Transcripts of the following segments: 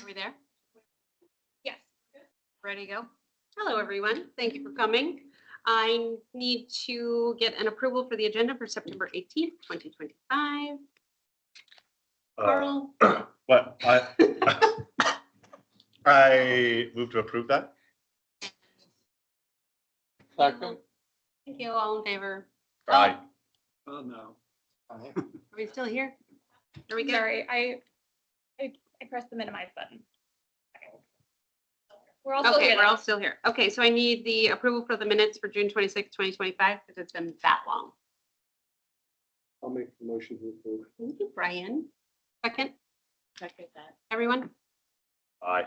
we there? Yes. Ready to go? Hello, everyone. Thank you for coming. I need to get an approval for the agenda for September 18th, 2025. Carl? What? I move to approve that. Second. Thank you. All in favor? Aye. Oh, no. Are we still here? Are we good? Sorry, I pressed the minimize button. We're all still Okay, here. we're though. all still here. Okay, so I need the approval for the minutes for June 26th, 2025, because it's been that long. I'll make the motion to approve. Thank you, Brian. Second, Second that. everyone? Aye.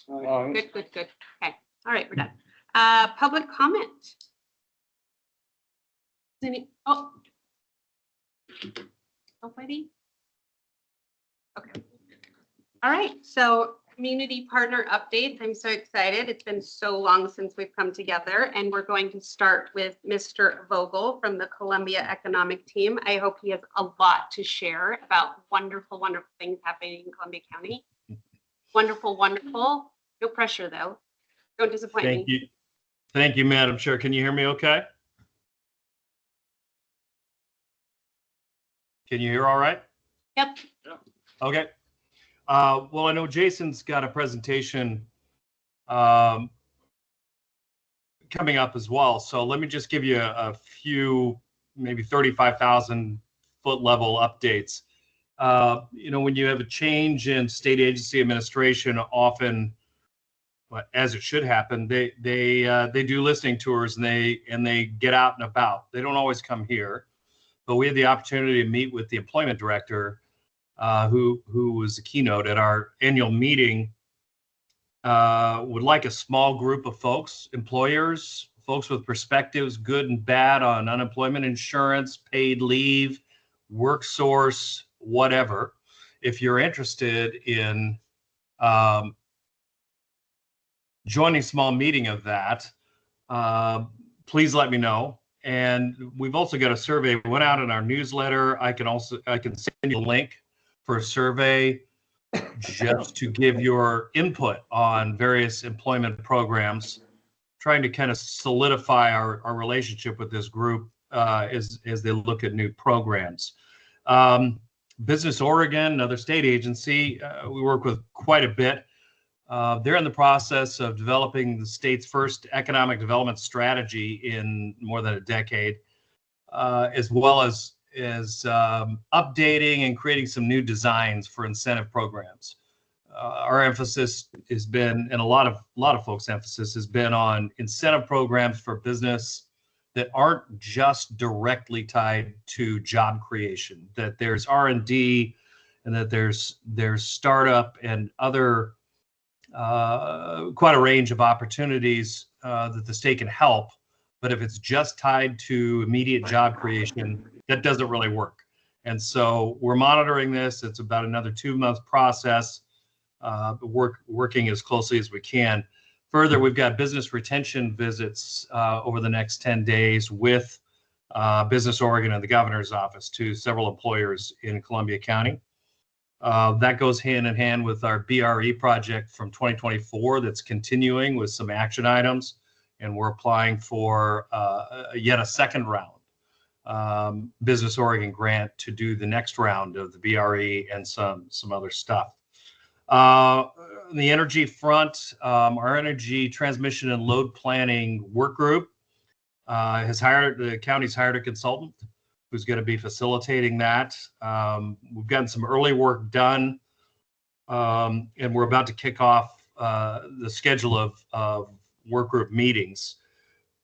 Good, good, good. Okay, all right, we're done. Public comment. Oh. Nobody? Okay. All right, so community partner updates. I'm so excited. It's been so long since we've come together, and we're going to start with Mr. Vogel from the Columbia Economic Team. I hope he has a lot to share about wonderful, wonderful things happening in Columbia County. Wonderful, wonderful. No pressure, though. Don't disappoint me. Thank you. Thank you, Madam Chair. Can you hear me okay? Can you hear all right? Yep. Okay. Well, I know Jason's got a presentation coming up as well. So let me just give you a few, maybe 35,000 foot level updates. When you have a change in state agency administration, often, as it should happen, they do listening tours and they get out and about. They don't always come here, but we had the opportunity to meet with the employment director, who was the keynote at our annual meeting. Would like a small group of folks, employers, folks with perspectives, good and bad, on unemployment insurance, paid leave, work source, whatever. If you're interested in joining a small meeting of that, please let me know. And we've also got a survey. We went out in our newsletter. I can send you a link for a survey just to give your input on various employment programs, trying to kind of solidify our relationship with this group as they look at new programs. Business Oregon, another state agency, we work with quite a bit. They're in the process of developing the state's first economic development strategy in more than a decade, as well as updating and creating some new designs for incentive programs. Our emphasis has been, and a lot of folks' emphasis has been, on incentive programs for business that aren't just directly tied to job creation. That there's R&D, and that there's startup and other quite a range of opportunities that the state can help. But if it's just tied to immediate job creation, that doesn't really work. And so we're monitoring this. It's about another 2-month process, working as closely as we can. Further, we've got business retention visits over the next 10 days with Business Oregon and the governor's office to several employers in Columbia County. That goes hand in hand with our BRE project from 2024 that's continuing with some action items. And we're applying for yet a second round Business Oregon grant to do the next round of the BRE and some other stuff. On the energy front, our energy transmission and load planning work group the county's hired a consultant who's going to be facilitating that. We've gotten some early work done, and we're about to kick off the schedule of work group meetings.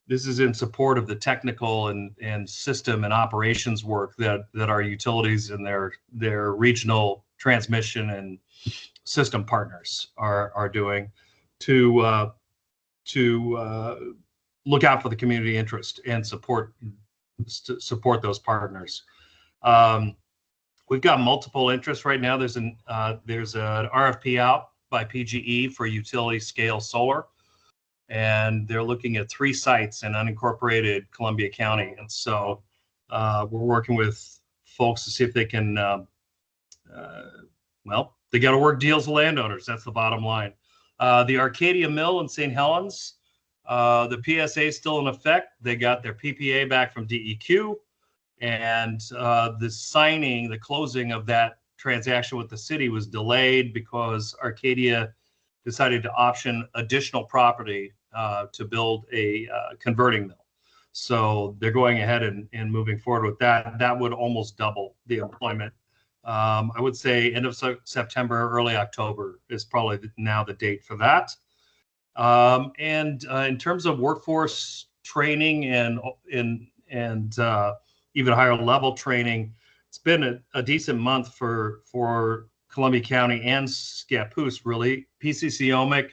This is in support of the technical and system and operations work that our utilities and their regional transmission and system partners are doing to look out for the community interest and support those partners. We've got multiple interests right now. There's an RFP out by PGE for utility scale solar, and they're looking at 3 sites in unincorporated Columbia County. And so we're working with folks to see if they can They got to work deals with landowners. That's the bottom line. The Arcadia Mill in St. Helens, the PSA is still in effect. They got their PPA back from DEQ, and the closing of that transaction with the city was delayed because Arcadia decided to option additional property to build a converting mill. So they're going ahead and moving forward with that. That would almost double the employment. I would say end of September, early October is probably now the date for that. And in terms of workforce training and even higher level training, it's been a decent month for Columbia County and Scappoose, really. PCC OMIC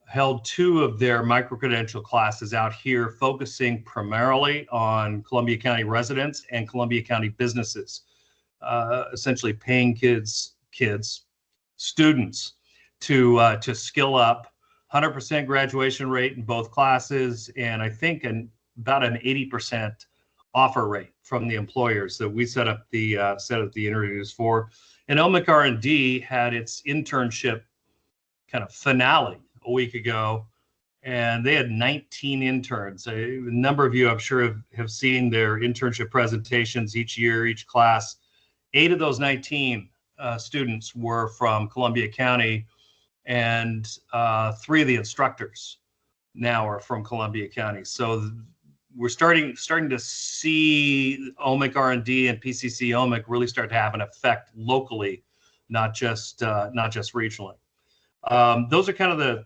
held 2 of their micro-credential classes out here, focusing primarily on Columbia County residents and Columbia County businesses, essentially paying students to skill up. 100% graduation rate in both classes, and I think about an 80% offer rate from the employers that we set up the interviews for. And OMIC R&D had its internship kind of finale a week ago, and they had 19 interns. A number of you, I'm sure, have seen their internship presentations each year, each class. 8 of those 19 students were from Columbia County, and 3 of the instructors now are from Columbia County. So we're starting to see OMIC R&D and PCC OMIC really start to have an effect locally, not just regionally. Those are kind of the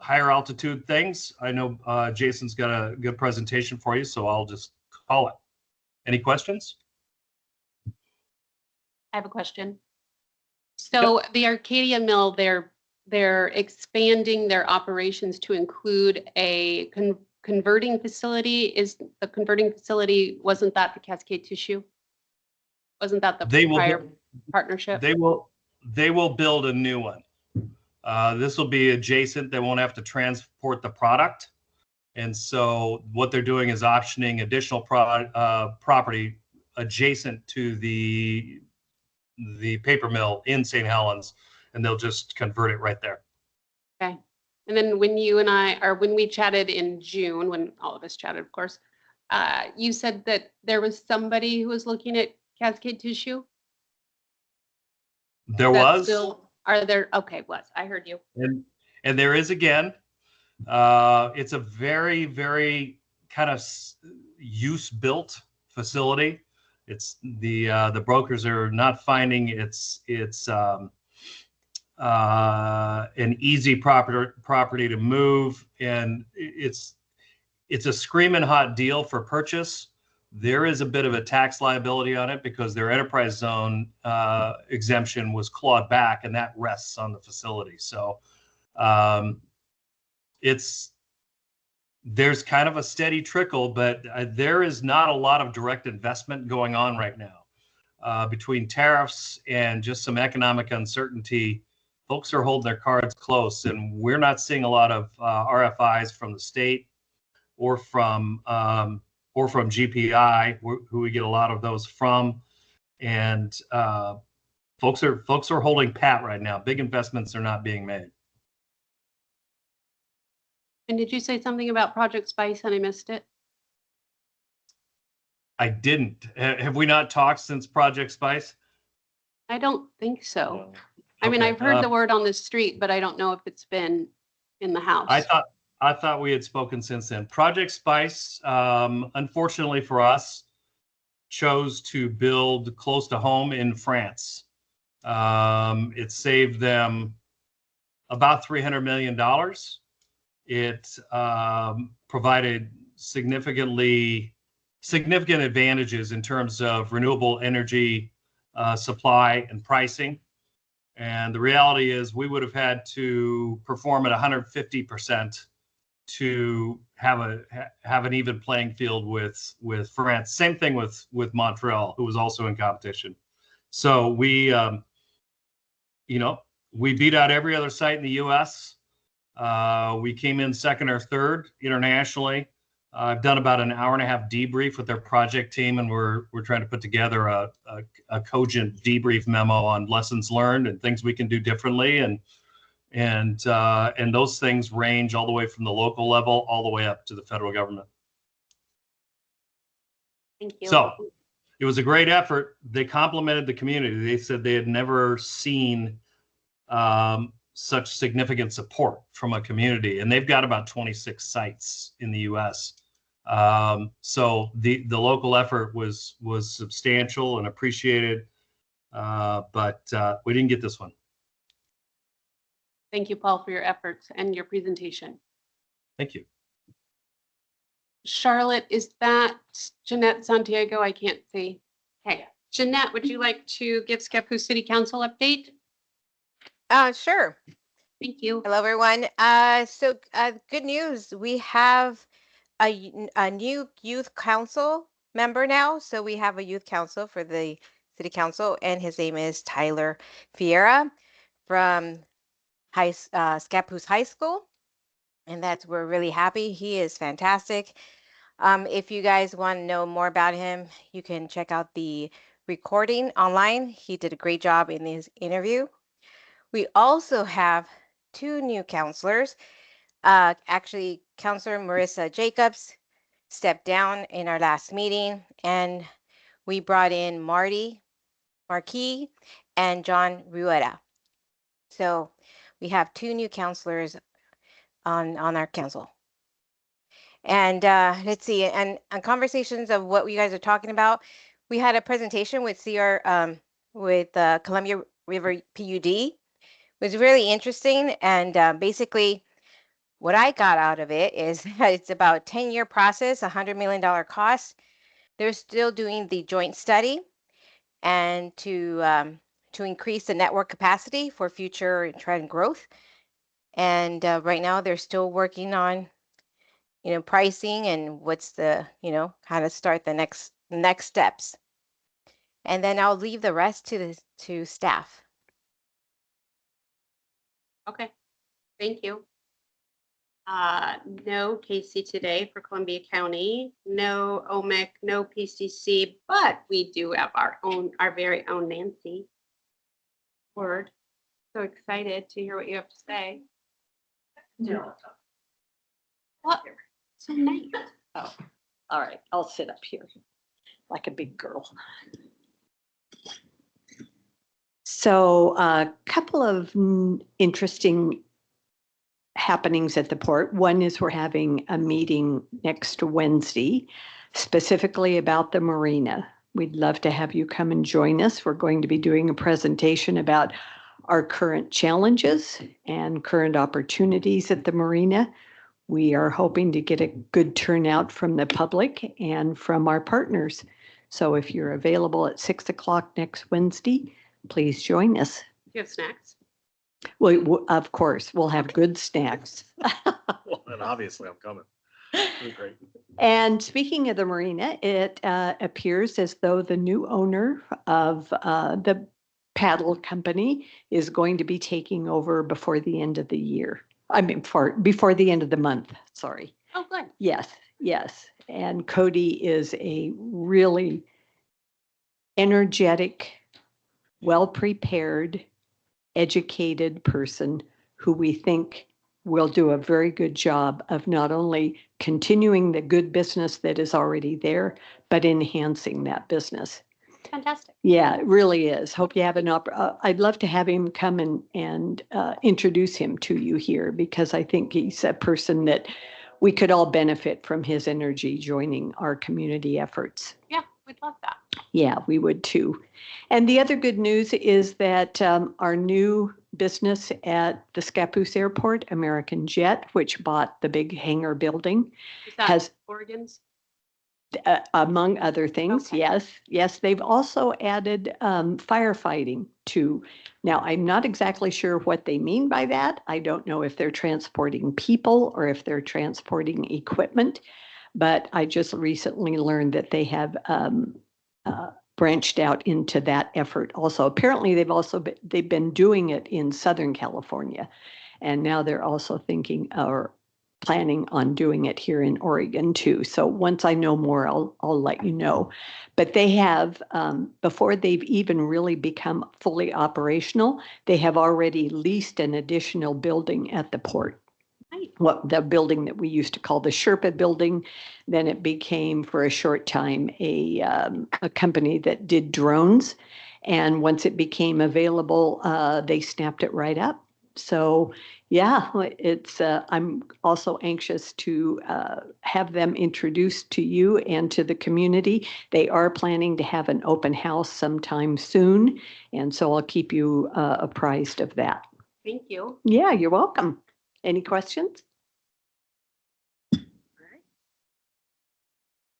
higher altitude things. I know Jason's got a good presentation for you, so I'll just call it. Any questions? I have a question. So the Arcadia Mill, they're expanding their operations to include a converting facility. Is the converting facility, wasn't that the Cascade Tissue? Wasn't that the prior partnership? They will build a new one. This will be adjacent. They won't have to transport the product. And so what they're doing is optioning additional property adjacent to the paper mill in St. Helens, and they'll just convert it right there. Okay. And then when we chatted in June, when all of us chatted, of course, you said that there was somebody who was looking at Cascade Tissue? There was. Okay, I heard you. And there is again. It's a very, very kind of use-built facility. It's the brokers are not finding it's an easy property to move, and it's a screaming hot deal for purchase. There is a bit of a tax liability on it because their enterprise zone exemption was clawed back, and that rests on the facility. So there's kind of a steady trickle, but there is not a lot of direct investment going on right now. Between tariffs and just some economic uncertainty, folks are holding their cards close, and we're not seeing a lot of RFIs from the state or from GPI, who we get a lot of those from. And folks are holding pat right now. Big investments are not being made. And did you say something about Project Spice and I missed it? I didn't. Have we not talked since Project Spice? I don't think so. No. I mean, Okay, I've heard the word on the street, but I don't know if it's been in the house. I thought we had spoken since then. Project Spice, unfortunately for us, chose to build close to home in France. It saved them about $300 million. It provided significant advantages in terms of renewable energy supply and pricing. And the reality is we would have had to perform at 150% to have an even playing field with France. Same thing with Montreal, who was also in competition. So we beat out every other site in the U.S. We came in second or third internationally. I've done about an hour and a half debrief with their project team, and we're trying to put together a cogent debrief memo on lessons learned and things we can do differently, and those things range all the way from the local level all the way up to the federal government. Thank you. So it was a great effort. They complimented the community. They said they had never seen such significant support from a community, and they've got about 26 sites in the U.S. So the local effort was substantial and appreciated, but we didn't get this one. Thank you, Paul, for your efforts and your presentation. Thank you. Charlotte, is that Jeanette Santiago? I can't see. Okay, Jeanette, would you like to give Scappoose City Council update? Sure. Thank you. Hello, everyone. Good news. We have a new youth council member now. So we have a youth council for the city council, and his name is Tyler Fiera from Scappoose High School. And we're really happy. He is fantastic. If you guys want to know more about him, you can check out the recording online. He did a great job in his interview. We also have 2 new counselors. Actually, Counselor Marissa Jacobs stepped down in our last meeting, and we brought in Marquis and John Rueda. So we have 2 new counselors on our council. And let's see, and on conversations of what you guys are talking about, we had a presentation with Columbia River PUD. It was really interesting, and basically what I got out of it is that it's about a 10-year process, $100 million cost. They're still doing the joint study and to increase the network capacity for future trend growth. And right now they're still working on, pricing and what's the, how to start the next steps. And then I'll leave the rest to staff. Okay, thank you. No Casey today for Columbia County, no OMIC, no PCC, but we do have our very own Nancy Word. So excited to hear what you have to say. No. What? So nice. Oh, all right. I'll sit up here like a big girl. So a couple of interesting happenings at the port. One is we're having a meeting next Wednesday, specifically about the marina. We'd love to have you come and join us. We're going to be doing a presentation about our current challenges and current opportunities at the marina. We are hoping to get a good turnout from the public and from our partners. So if you're available at 6 o'clock next Wednesday, please join us. Do you have snacks? Well, of course, we'll have good snacks. Well, then obviously I'm coming. It'll be great. And speaking of the marina, it appears as though the new owner of the paddle company is going to be taking over before the end of the year. I mean, before the end of the month, sorry. Oh, good. Yes. And Cody is a really energetic, well-prepared, educated person who we think will do a very good job of not only continuing the good business that is already there, but enhancing that business. Fantastic. Yeah, it really is. Hope you have I'd love to have him come and introduce him to you here, because I think he's a person that we could all benefit from his energy joining our community efforts. Yeah, we'd love that. Yeah, we would too. And the other good news is that our new business at the Scappoose Airport, American Jet, which bought the big hangar building, Is that has, organs? among other things, Okay. yes, they've also added firefighting to. Now, I'm not exactly sure what they mean by that. I don't know if they're transporting people or if they're transporting equipment, but I just recently learned that they have branched out into that effort also. Apparently, they've been doing it in Southern California, and now they're also thinking or planning on doing it here in Oregon too. So once I know more, I'll let you know. But they have, before they've even really become fully operational, they have already leased an additional building at the port. Nice. What the building that we used to call the Sherpa building, then it became for a short time a company that did drones. And once it became available, they snapped it right up. So yeah, it's I'm also anxious to have them introduced to you and to the community. They are planning to have an open house sometime soon, and so I'll keep you apprised of that. Thank you. Yeah, you're welcome. Any questions? All right.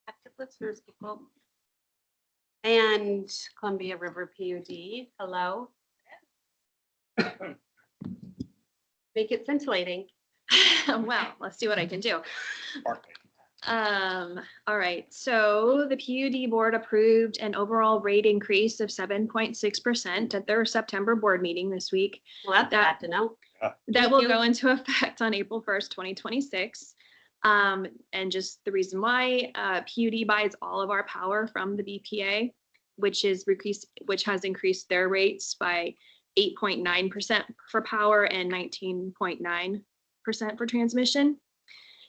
Active listeners, people. And Columbia River PUD, hello. Make it scintillating. Well, let's see what I can do. All right, so the PUD board approved an overall rate increase of 7.6% at their September board meeting this week. Well, that's That- bad to know. That Thank will you. go into effect on April 1st, 2026. And just the reason why, PUD buys all of our power from the BPA, which has increased their rates by 8.9% for power and 19.9% for transmission.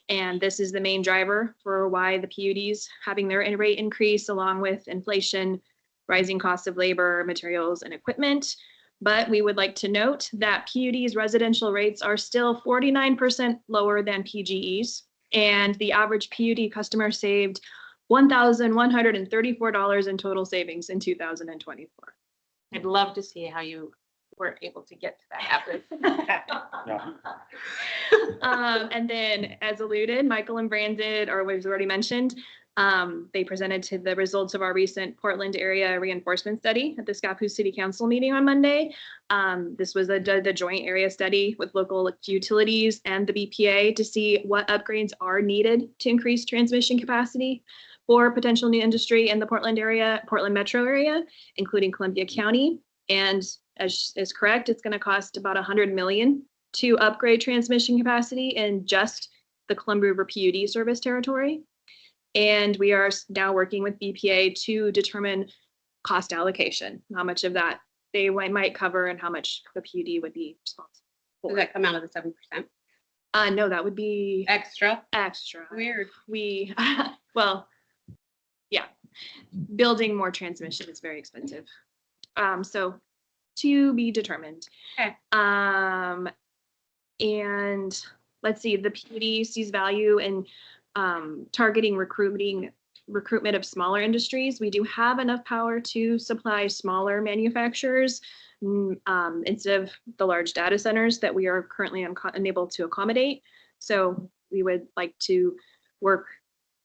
And this is the main driver for why the PUD's having their rate increase, along with inflation, rising costs of labor, materials, and equipment. But we would like to note that PUD's residential rates are still 49% lower than PGE's. And the average PUD customer saved $1,134 in total savings in 2024. I'd love to see how you were able to get to that average. And then, as alluded, Michael and Brandon, or was already mentioned, they presented to the results of our recent Portland area reinforcement study at the Scappoose City Council meeting on Monday. This was the joint area study with local utilities and the BPA to see what upgrades are needed to increase transmission capacity for potential new industry in the Portland metro area, including Columbia County. And as is correct, it's going to cost about $100 million to upgrade transmission capacity in just the Columbia River PUD service territory. And we are now working with BPA to determine cost allocation, how much of that they might cover and how much the PUD would be responsible Does for. that come out of the 7%? No, that would be Extra? extra. Weird. We, well, yeah, building more transmission is very expensive. So to be determined. Okay. And let's see, the PUD sees value in targeting recruitment of smaller industries. We do have enough power to supply smaller manufacturers instead of the large data centers that we are currently unable to accommodate. So we would like to work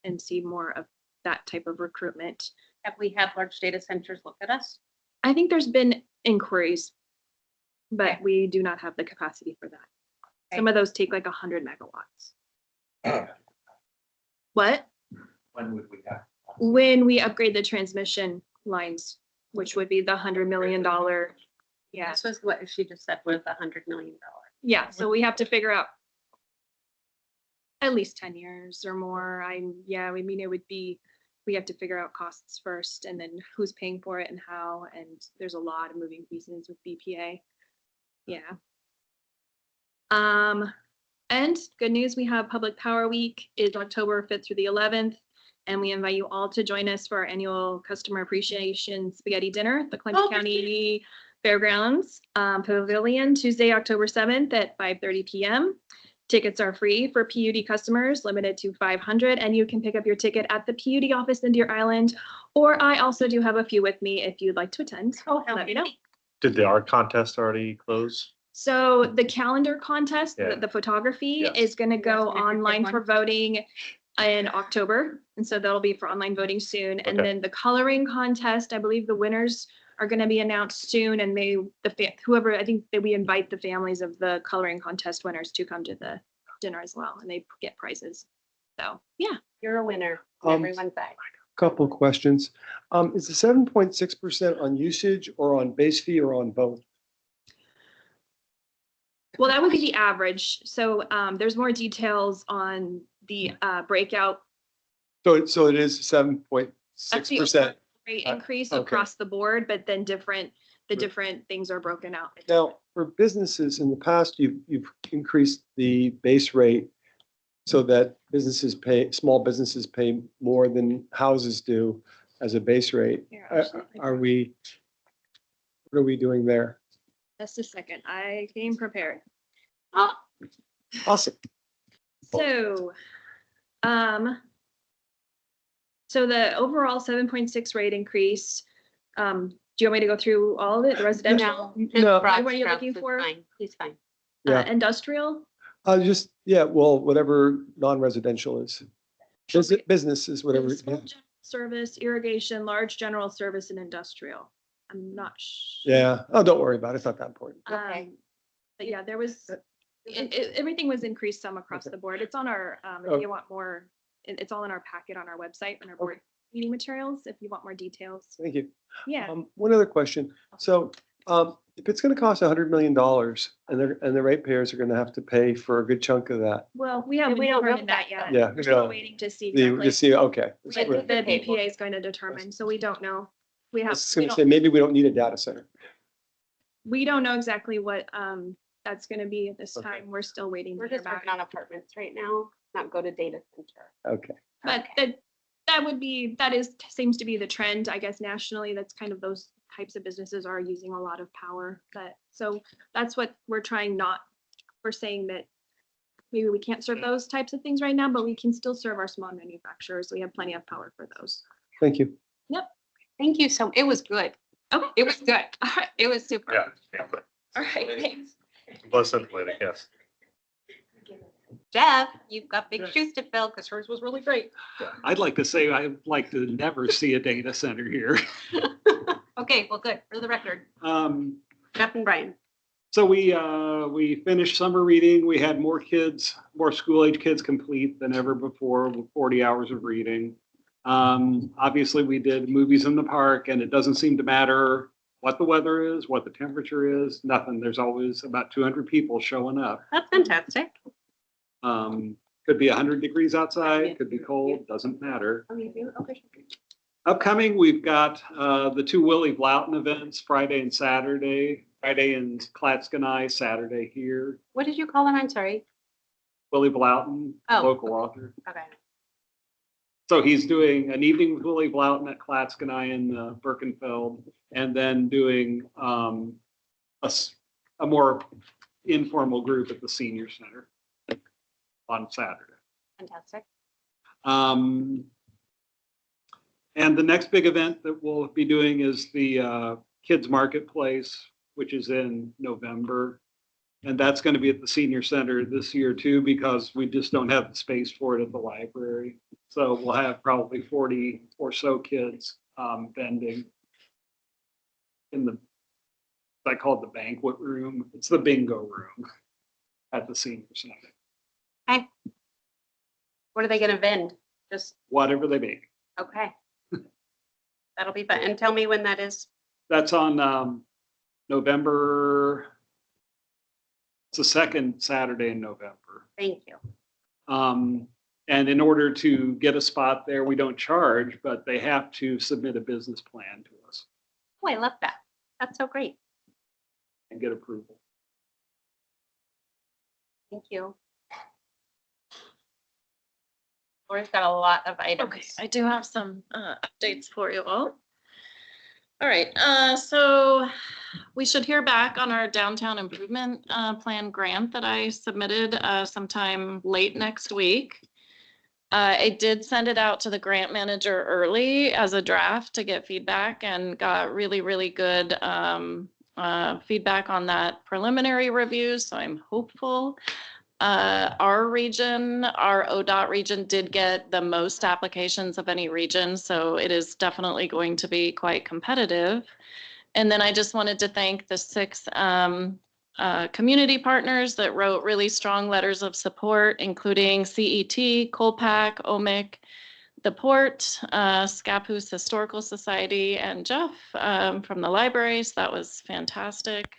and see more of that type of recruitment. Have we had large data centers look at us? I think there's been inquiries, but we do not have the capacity for that. Some of those take like 100 megawatts. What? When would we have? When we upgrade the transmission lines, which would be the $100 million. Yeah, This was what she just said was $100 million. yeah. So we have to figure out at least 10 years or more. We mean, it would be, we have to figure out costs first and then who's paying for it and how. And there's a lot of moving pieces with BPA. Yeah. And good news, we have Public Power Week is October 5th through the 11th. And we invite you all to join us for our annual Customer Appreciation Spaghetti Dinner at the Columbia County Fairgrounds Pavilion, Tuesday, October 7th at 5:30 p.m. Tickets are free for PUD customers, limited to 500, and you can pick up your ticket at the PUD office in Deer Island. Or I also do have a few with me if you'd like to attend. Let me know. Did the art contest already close? So the calendar contest, Yeah. the photography Yes. is going to Yes, go we have to pick online one. for voting in October. And so that'll be for online voting soon. And Okay. then the coloring contest, I believe the winners are going to be announced soon. And whoever, I think that we invite the families of the coloring contest winners to come to the dinner as well. And they get prizes. So, yeah. You're a winner. Um, Everyone's back. Couple questions. Is the 7.6% on usage or on base fee or on both? Well, that would be the average. So there's more details on the breakout. So it is 7.6%. Rate Uh, increase okay. across the board, but then the different things are broken out. Now, for businesses, in the past, you've increased the base rate so that small businesses pay more than houses do as a base rate. Here, What are we doing there? Just a second. I came prepared. Oh, Awesome. So, so the overall 7.6 rate increase, do you want me to go through all of it, the residential? no, just No. broad What are you strokes looking is for? fine. He's fine. Yeah. Industrial? Well, whatever non-residential is. Businesses, whatever. Small Yeah. general Service, irrigation, large general service and industrial. I'm not sure. Yeah. Oh, don't worry about it. It's not that important. Okay. But yeah, there was, everything was increased some across the board. It's on our, if you want more, it's all in our packet on our website and our board meeting materials, if you want more details. Thank you. Yeah. One other question. So, if it's gonna cost $100 million and the ratepayers are gonna have to pay for a good chunk of that. Well, we haven't we don't know determined that that yet. Yeah, We're still no. waiting to see You exactly. see, okay. What Yeah, the okay. BPA is going to determine, so we don't know. We I have, was gonna say, maybe we don't need a data center. we don't know exactly what, that's gonna be at this Okay. time. We're still waiting We're to hear just back. working on apartments right now, not go to data center. Okay. But seems to be the trend, I guess, nationally. That's kind of those types of businesses are using a lot of power. But so that's what we're trying we're saying that maybe we can't serve those types of things right now, but we can still serve our small manufacturers. We have plenty of power for those. Thank you. Thank you so, it was good. Okay. It was good. All right. It was super. Yeah. All right. Thanks. Bless and I guess. Jeff, you've got big shoes to fill because hers was really great. I'd like to say I'd like to never see a data center here. Okay, well, good. For the record, Jeff and Brian. So we finished summer reading. We had more school age kids complete than ever before with 40 hours of reading. Obviously we did movies in the park, and it doesn't seem to matter what the weather is, what the temperature is, nothing. There's always about 200 people showing up. That's fantastic. Could be 100 degrees outside, could be cold, doesn't matter. Okay. Upcoming, we've got the two Willie Bloughton events, Friday and Saturday. Friday in Clatskanie, Saturday here. What did you call him? I'm sorry. Willie Bloughton, Oh, local okay. author. Okay. So he's doing an evening with Willie Bloughton at Clatskanie in Birkenfeld, and then doing a more informal group at the Senior Center on Saturday. Fantastic. And the next big event that we'll be doing is the Kids Marketplace, which is in November. And that's going to be at the Senior Center this year too, because we just don't have the space for it at the library. So we'll have probably 40 or so kids vending in I call it the banquet room. It's the bingo room at the Senior Center. Okay. What are they going to vend? Just, Whatever they make. okay. That'll be fun. And tell me when that is. That's on November. It's the second Saturday in November. Thank you. And in order to get a spot there, we don't charge, but they have to submit a business plan to us Oh, I love that. That's so great. and get approval. Thank you. Laura's got a lot of items. Okay, I do have some updates for you all. All right, so we should hear back on our downtown improvement plan grant that I submitted sometime late next week. I did send it out to the grant manager early as a draft to get feedback and got really, really good feedback on that preliminary review, so I'm hopeful. Our region, our ODOT region did get the most applications of any region, so it is definitely going to be quite competitive. And then I just wanted to thank the 6 community partners that wrote really strong letters of support, including CET, Colpack, OMIC, the Port, Scappoose Historical Society, and Jeff from the library, so that was fantastic.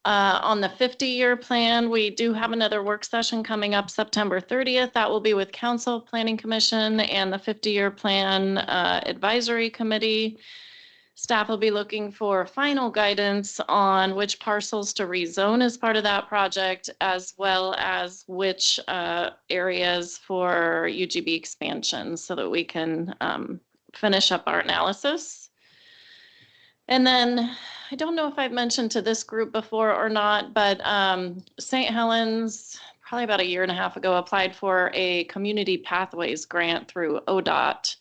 On the 50-year plan, we do have another work session coming up September 30th. That will be with Council Planning Commission and the 50-year plan advisory committee. Staff will be looking for final guidance on which parcels to rezone as part of that project, as well as which areas for UGB expansion so that we can finish up our analysis. And then I don't know if I've mentioned to this group before or not, but St. Helens, probably about a year and a half ago, applied for a community pathways grant through ODOT.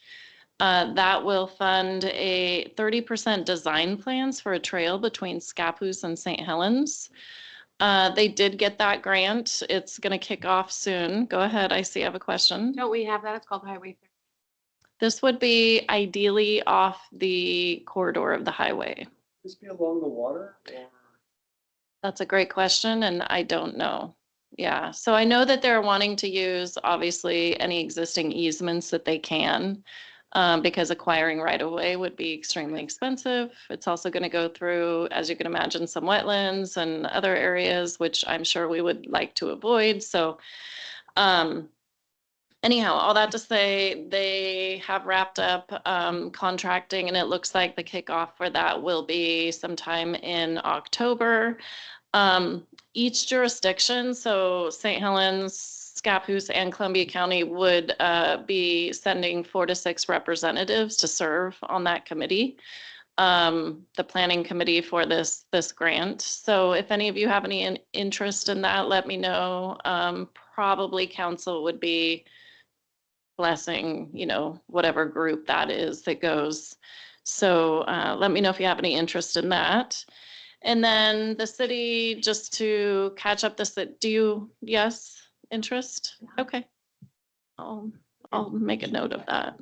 That will fund a 30% design plans for a trail between Scappoose and St. Helens. They did get that grant. It's going to kick off soon. Go ahead. I see you have a question. Don't we have that? It's called Highway 30. This would be ideally off the corridor of the highway. This be along the water or? That's a great question, and I don't know. Yeah, so I know that they're wanting to use, obviously, any existing easements that they can, because acquiring right-of-way would be extremely expensive. It's also going to go through, as you can imagine, some wetlands and other areas, which I'm sure we would like to avoid. So anyhow, all that to say, they have wrapped up contracting, and it looks like the kickoff for that will be sometime in October. Each jurisdiction, so St. Helens, Scappoose, and Columbia County would be sending 4 to 6 representatives to serve on that committee, the planning committee for this grant. So if any of you have any interest in that, let me know. Probably council would be blessing, whatever group that is that goes. So let me know if you have any interest in that. And then the city, just to catch up yes, interest? Okay. I'll make a note of that.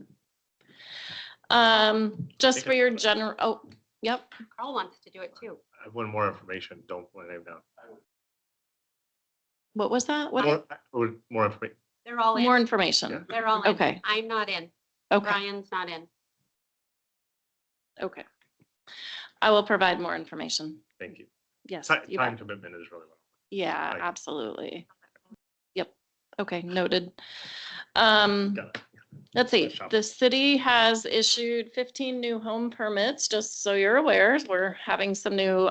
Just for your general, yep. Carl wants to do it too. I have one more information. Don't put my name down. What was that? More information. They're all in. More information. They're all in. Okay. I'm not in. Okay. Brian's not in. Okay. I will provide more information. Thank you. Yes. Time you bet. commitment is really low. Yeah, Right. absolutely. Yep. Okay, noted. Got it. Let's see, Shop. the city has issued 15 new home permits, just so you're aware. We're having some new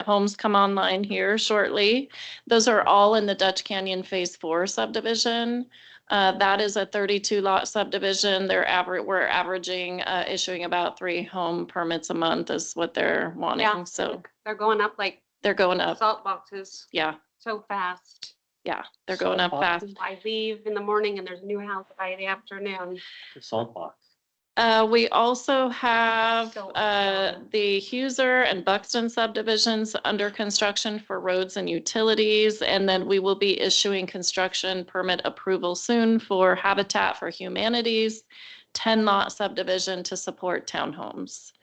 homes come online here shortly. Those are all in the Dutch Canyon Phase 4 subdivision. That is a 32 lot subdivision. We're averaging issuing about 3 home permits a month is what they're wanting. Yeah. So They're going up like they're going up. salt boxes Yeah, so fast. yeah, they're going up fast. I leave in the morning and there's a new house by the afternoon. Salt box. We also have So, the Huser and Buxton subdivisions under construction for roads and utilities. And then we will be issuing construction permit approval soon for Habitat for Humanity's 10 lot subdivision to support townhomes.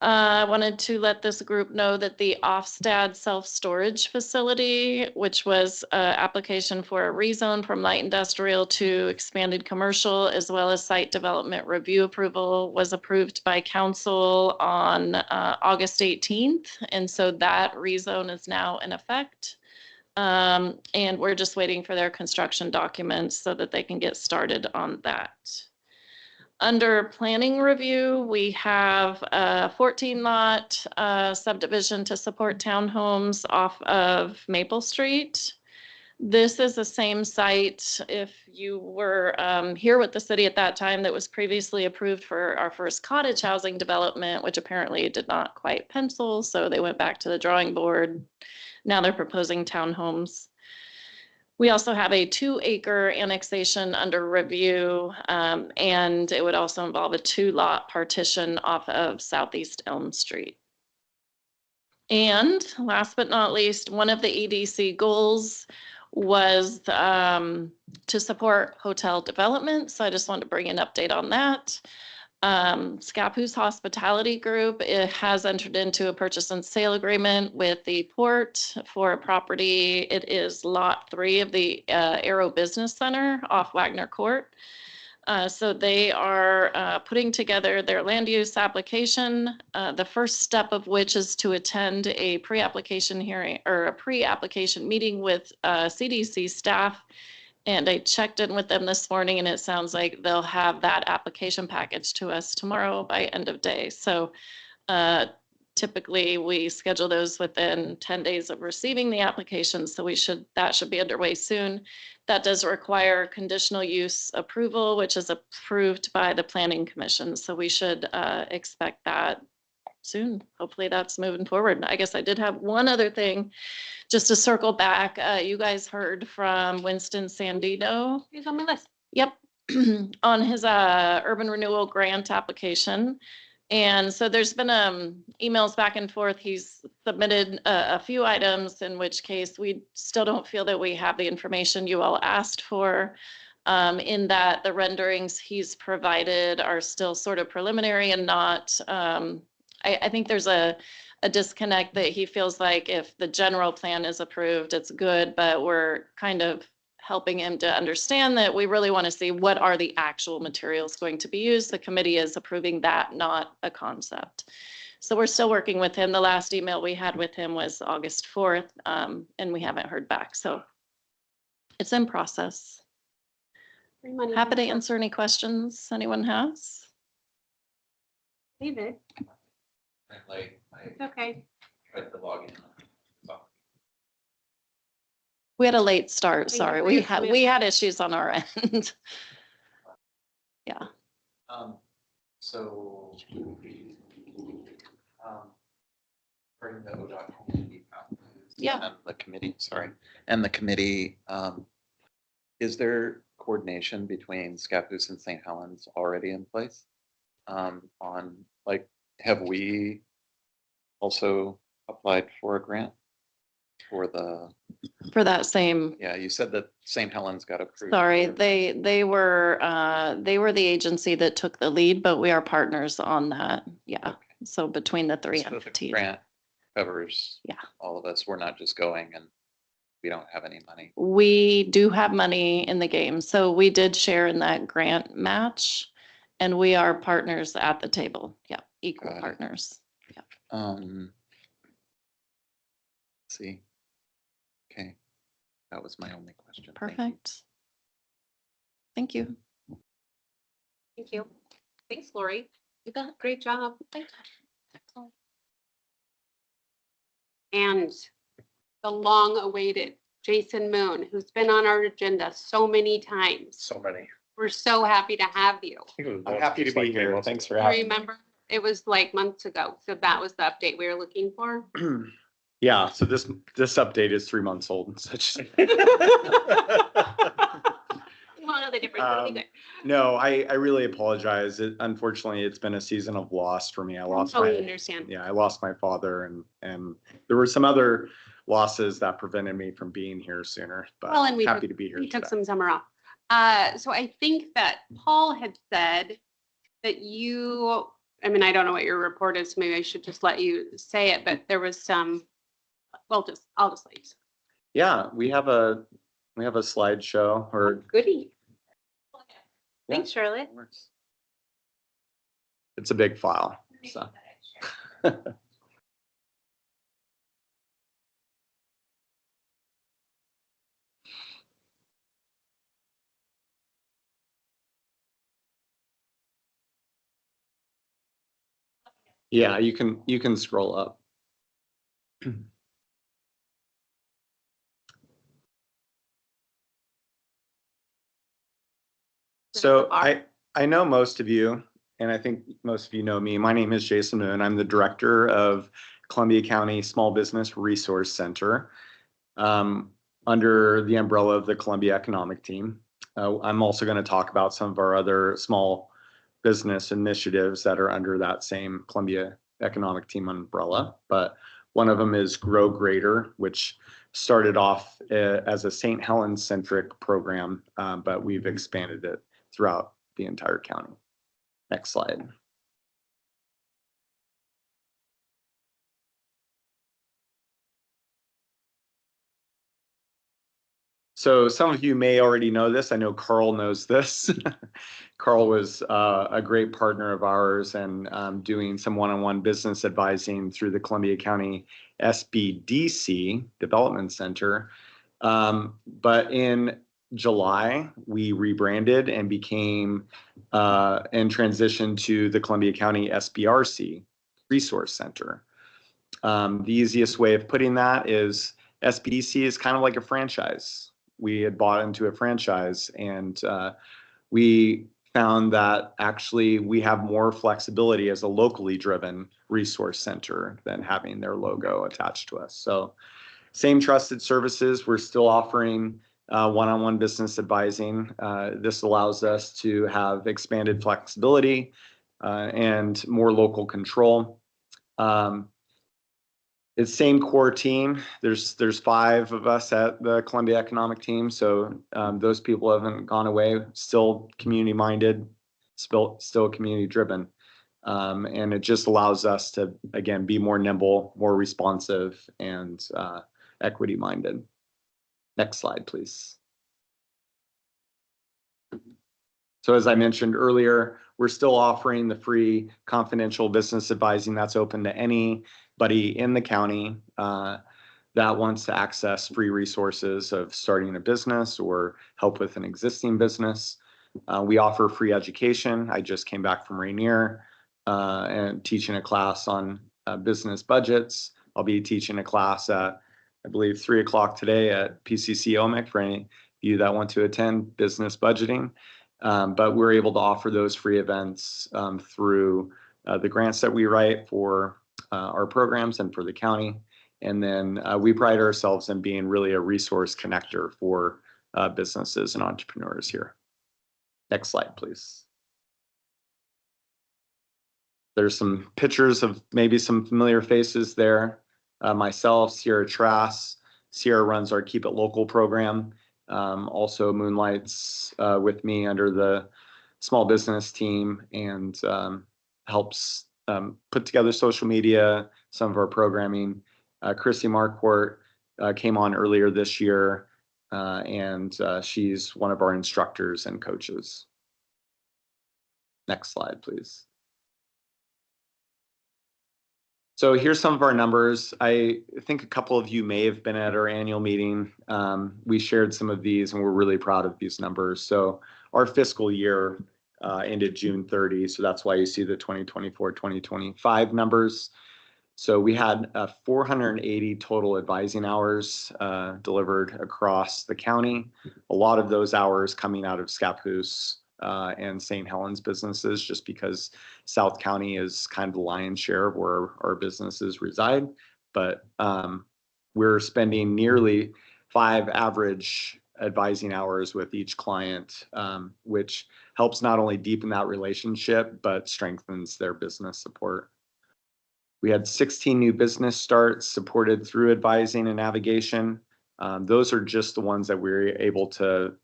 I wanted to let this group know that the Ofstad self-storage facility, which was an application for a rezone from light industrial to expanded commercial, as well as site development review approval, was approved by council on August 18th. And so that rezone is now in effect. And we're just waiting for their construction documents so that they can get started on that. Under planning review, we have a 14 lot subdivision to support townhomes off of Maple Street. This is the same site, if you were here with the city at that time, that was previously approved for our first cottage housing development, which apparently did not quite pencil, so they went back to the drawing board. Now they're proposing townhomes. We also have a 2-acre annexation under review, and it would also involve a 2-lot partition off of Southeast Elm Street. And last but not least, one of the EDC goals was to support hotel development. So I just wanted to bring an update on that. Scappoose Hospitality Group, it has entered into a purchase and sale agreement with the port for a property. It is lot 3 of the Aero Business Center off Wagner Court. So they are putting together their land use application, the first step of which is to attend a pre-application hearing or a pre-application meeting with CDC staff. And I checked in with them this morning and it sounds like they'll have that application package to us tomorrow by end of day. So typically we schedule those within 10 days of receiving the application. So that should be underway soon. That does require conditional use approval, which is approved by the Planning Commission. So we should expect that soon. Hopefully that's moving forward. I guess I did have one other thing, just to circle back. You guys heard from Winston Sandino. He's on my list. Yep, on his urban renewal grant application. And so there's been emails back and forth. He's submitted a few items, in which case we still don't feel that we have the information you all asked for. In that the renderings he's provided are still sort of preliminary and not, I think there's a disconnect that he feels like if the general plan is approved, it's good, but we're kind of helping him to understand that we really want to see what are the actual materials going to be used. The committee is approving that, not a concept. So we're still working with him. The last email we had with him was August 4th, and we haven't heard back. So it's in process. Free money. Happy to answer any questions anyone has. David, Like, it's okay. tried to log in. We had a late start, Thank you sorry. for We your had, comment. we had issues on our end. Yeah, So, bring the ODOT community out. Yeah. And the committee, sorry, and the committee, is there coordination between Scappoose and St. Helens already in place? On, like, have we also applied for a grant for the, for that same, yeah, you said that St. Helens got approved. sorry, for- they were the agency that took the lead, but we are partners on that. Yeah, so between the three So the entities. grant covers. Yeah. All of us. We're not just going and we don't have any money. We do have money in the game, so we did share in that grant match, and we are partners at the table. Yeah, equal Got it. partners. Let's see. Okay. That was my only question. Thank you. Perfect. Thank you. Thank you. Thanks, Lori. You bet. Great job. Thanks. And the long-awaited Jason Moon, who's been on our agenda so many times. So many. We're so happy to have you. I'm happy to be here. Thanks for having me. Remember, it was like months ago, so that was the update we were looking for. Yeah, so this update is 3 months old. Such. You won't know the difference, it'll be good. No, I really apologize. Unfortunately, it's been a season of loss for me. I lost Totally my, understand. yeah, I lost my father and there were some other losses that prevented me from being here sooner, but Well, and we happy took- to be here We took today. some summer off. So I think that Paul had said that you, I mean, I don't know what your report is, so maybe I should just let you say it, but there was some, well, I'll just let you. say it. Yeah, we have a slideshow or Goodie. Yeah. Thanks, Charlotte. it's a big file, so. Yeah, you can scroll up. So I know most of you, and I think most of you know me. My name is Jason Moon. I'm the director of Columbia County Small Business Resource Center under the umbrella of the Columbia Economic Team. I'm also going to talk about some of our other small business initiatives that are under that same Columbia Economic Team umbrella. But one of them is Grow Greater, which started off as a St. Helens centric program, but we've expanded it throughout the entire county. Next slide. So some of you may already know this. I know Carl knows this. Carl was a great partner of ours and doing some one-on-one business advising through the Columbia County SBDC Development Center. But in July, we rebranded and became and transitioned to the Columbia County SBRC Resource Center. The easiest way of putting that is SBDC is kind of like a franchise. We had bought into a franchise and we found that actually we have more flexibility as a locally driven resource center than having their logo attached to us. So same trusted services, we're still offering one-on-one business advising. This allows us to have expanded flexibility and more local control. It's same core team. There's 5 of us at the Columbia Economic Team, so those people haven't gone away. Still community minded, still community driven, and it just allows us to again be more nimble, more responsive, and equity minded. Next slide, please. So as I mentioned earlier, we're still offering the free confidential business advising that's open to anybody in the county that wants to access free resources of starting a business or help with an existing business. We offer free education. I just came back from Rainier and teaching a class on business budgets. I'll be teaching a class at, I believe, 3 o'clock today at PCC OMIC for any of you that want to attend business budgeting. But we're able to offer those free events through the grants that we write for our programs and for the county. And then we pride ourselves in being really a resource connector for businesses and entrepreneurs here. Next slide, please. There's some pictures of maybe some familiar faces there. Myself, Sierra Trass. Sierra runs our Keep It Local program. Also moonlights with me under the small business team and helps put together social media, some of our programming. Chrissy Marquardt came on earlier this year and she's one of our instructors and coaches. Next slide, please. So here's some of our numbers. I think a couple of you may have been at our annual meeting. We shared some of these and we're really proud of these numbers. So our fiscal year ended June 30. So that's why you see the 2024-2025 numbers. So we had 480 total advising hours delivered across the county. A lot of those hours coming out of Scappoose and St. Helens businesses, just because South County is kind of the lion's share of where our businesses reside. But we're spending nearly 5 average advising hours with each client, which helps not only deepen that relationship, but strengthens their business support. We had 16 new business starts supported through advising and navigation. Those are just the ones that we were able to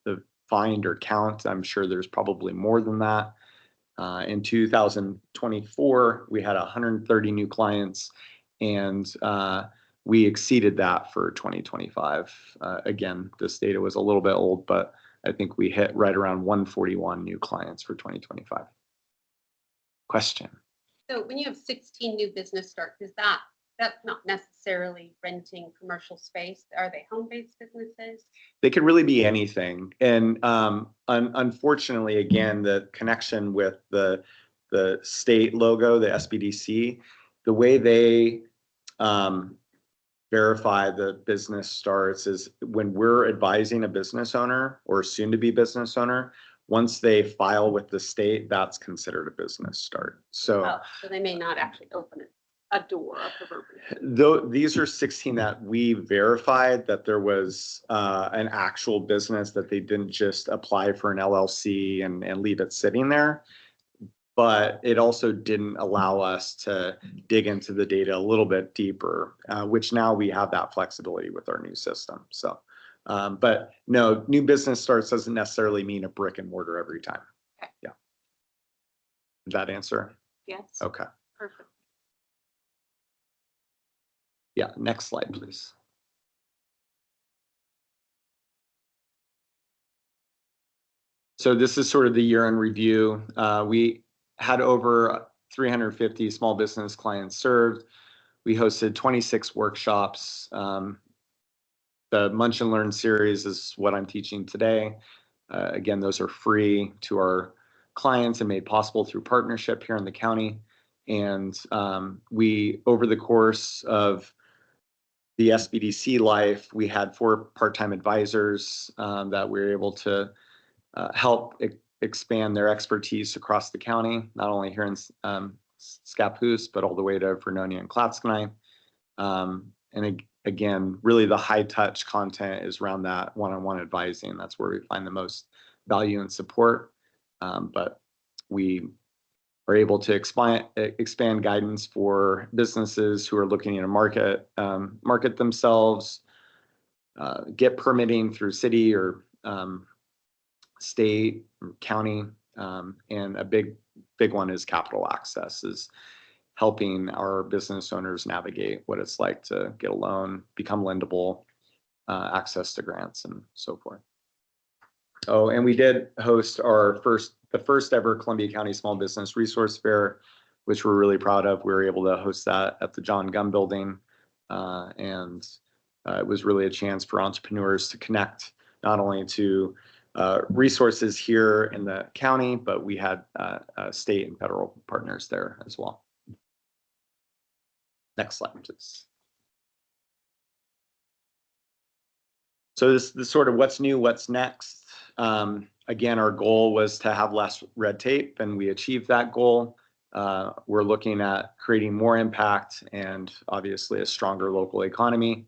find or count. I'm sure there's probably more than that. In 2024, we had 130 new clients and we exceeded that for 2025. Again, this data was a little bit old, but I think we hit right around 141 new clients for 2025. Question? So when you have 16 new business starts, that's not necessarily renting commercial space? Are they home-based businesses? They could really be anything. And unfortunately, again, the connection with the state logo, the SBDC, the way they verify the business starts is when we're advising a business owner or soon to be business owner, once they file with the state, that's considered a business start. So they may not actually open a door, a proverbial. Though these are 16 that we verified that there was an actual business, that they didn't just apply for an LLC and leave it sitting there. But it also didn't allow us to dig into the data a little bit deeper, which now we have that flexibility with our new system. So, but no, new business starts doesn't necessarily mean a brick and mortar every time. Okay. Yeah. Did that answer? Yes. Okay. Perfect. Yeah, next slide, please. So this is sort of the year in review. We had over 350 small business clients served. We hosted 26 workshops. The Munch and Learn series is what I'm teaching today. Again, those are free to our clients and made possible through partnership here in the county. And we, over the course of the SBDC life, we had 4 part-time advisors that we were able to help expand their expertise across the county, not only here in Scappoose, but all the way to Vernonia and Clatskanie. Again, really the high touch content is around that one-on-one advising. That's where we find the most value and support. But we are able to expand guidance for businesses who are looking to market themselves, get permitting through city or state or county. And a big one is capital access, is helping our business owners navigate what it's like to get a loan, become lendable, access to grants and so forth. Oh, and we did host the first ever Columbia County Small Business Resource Fair, which we're really proud of. We were able to host that at the John Gum Building. And it was really a chance for entrepreneurs to connect not only to resources here in the county, but we had state and federal partners there as well. Next slide, please. So this sort of what's new, what's next. Again, our goal was to have less red tape, and we achieved that goal. We're looking at creating more impact and obviously a stronger local economy.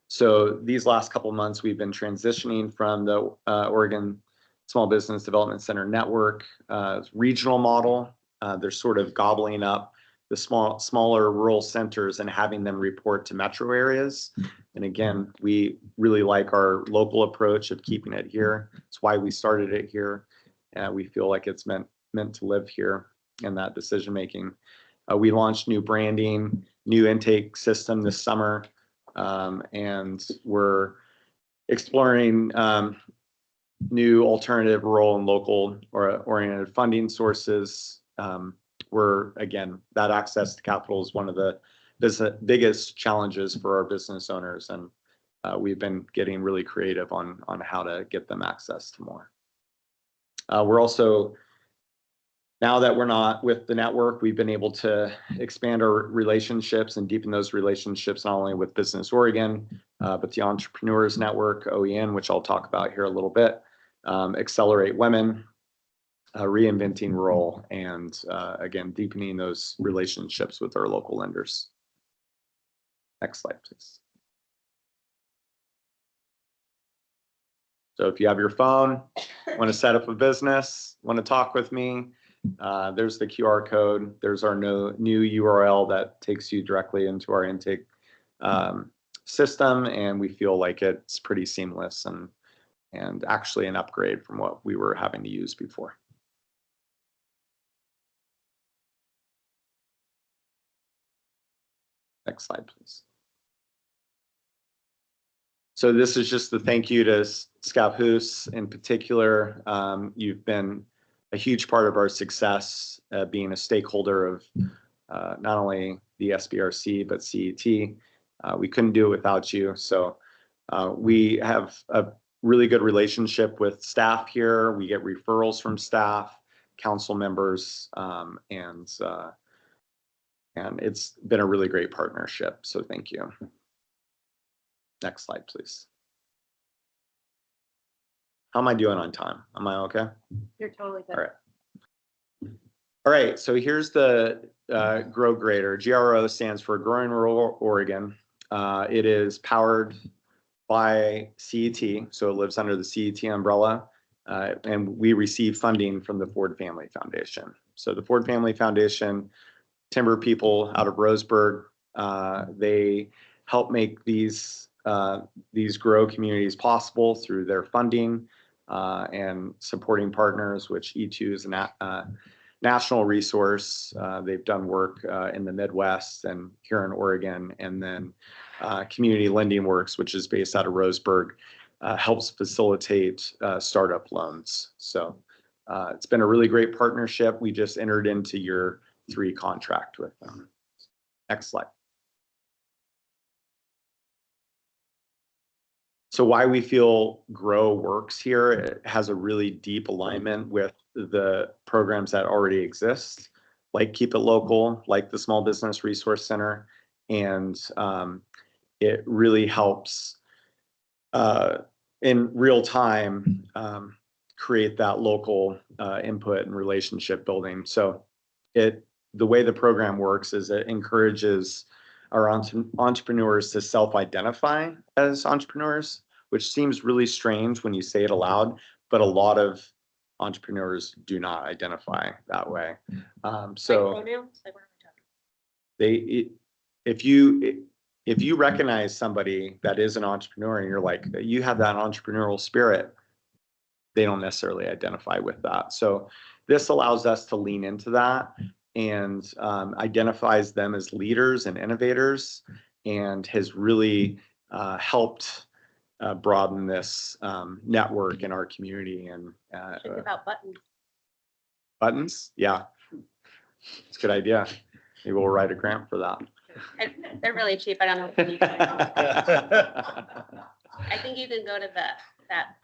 So these last couple of months, we've been transitioning from the Oregon Small Business Development Center network regional model. They're sort of gobbling up the smaller rural centers and having them report to metro areas. And again, we really like our local approach of keeping it here. It's why we started it here. We feel like it's meant to live here in that decision making. We launched new branding, new intake system this summer, and we're exploring new alternative rural and local oriented funding sources. Again, that access to capital is one of the biggest challenges for our business owners, and we've been getting really creative on how to get them access to more. We're also, now that we're not with the network, we've been able to expand our relationships and deepen those relationships, not only with Business Oregon, but the Entrepreneurs Network, OEN, which I'll talk about here a little bit, Accelerate Women, Reinventing Rural, and again, deepening those relationships with our local lenders. Next slide, please. So if you have your phone, want to set up a business, want to talk with me, there's the QR code. There's our new URL that takes you directly into our intake system, and we feel like it's pretty seamless and actually an upgrade from what we were having to use before. Next slide, please. So this is just the thank you to Scappoose in particular. You've been a huge part of our success, being a stakeholder of not only the SBRC, but CET. We couldn't do it without you. So we have a really good relationship with staff here. We get referrals from staff, council members, and it's been a really great partnership. So thank you. Next slide, please. How am I doing on time? Am I okay? You're totally good. All right. All right, so here's the Grow Greater. GRO stands for Growing Rural Oregon. It is powered by CET, so it lives under the CET umbrella, and we receive funding from the Ford Family Foundation. So the Ford Family Foundation, timber people out of Roseburg, they help make these grow communities possible through their funding and supporting partners, which E2 is a national resource. They've done work in the Midwest and here in Oregon, and then Community Lending Works, which is based out of Roseburg, helps facilitate startup loans. So It's been a really great partnership. We just entered into year 3 contract with them. Next slide. So why we feel Grow works here, it has a really deep alignment with the programs that already exist, like Keep It Local, like the Small Business Resource Center. And it really helps in real time create that local input and relationship building. So the way the program works is it encourages our entrepreneurs to self-identify as entrepreneurs, which seems really strange when you say it aloud, but a lot of entrepreneurs do not identify that way. So if you recognize somebody that is an entrepreneur and you're like, you have that entrepreneurial spirit, they don't necessarily identify with that. So this allows us to lean into that and identifies them as leaders and innovators, and has really helped broaden this network in our community. And It's about buttons. buttons, yeah, it's a good idea. Maybe we'll write a grant for that. And they're really cheap. I don't know if you need them. I think you can go to that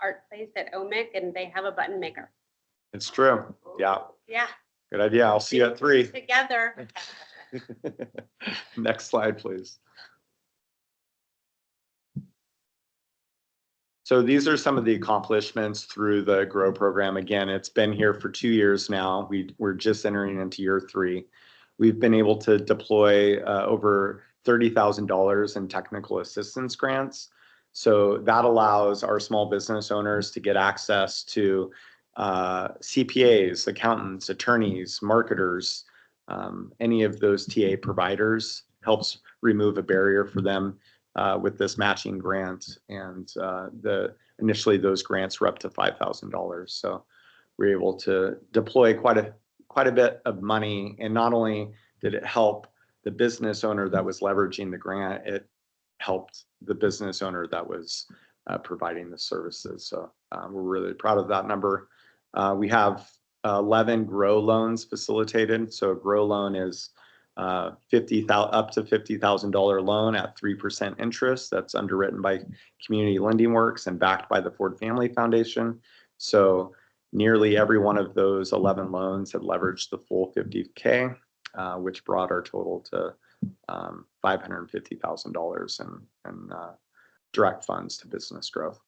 art place at OMIC and they have a button maker. It's true. Yeah, Yeah. good idea. I'll see you at 3. Together. Next slide, please. So these are some of the accomplishments through the GROW program. Again, it's been here for 2 years now. We're just entering into year 3. We've been able to deploy over $30,000 in technical assistance grants. So that allows our small business owners to get access to CPAs, accountants, attorneys, marketers, any of those TA providers. Helps remove a barrier for them with this matching grant. And initially those grants were up to $5,000. So we're able to deploy quite a bit of money. And not only did it help the business owner that was leveraging the grant, it helped the business owner that was providing the services. So we're really proud of that number. We have 11 GROW loans facilitated. So a GROW loan is up to $50,000 loan at 3% interest. That's underwritten by Community Lending Works and backed by the Ford Family Foundation. So nearly every one of those 11 loans had leveraged the full $50K, which brought our total to $550,000 in direct funds to business growth.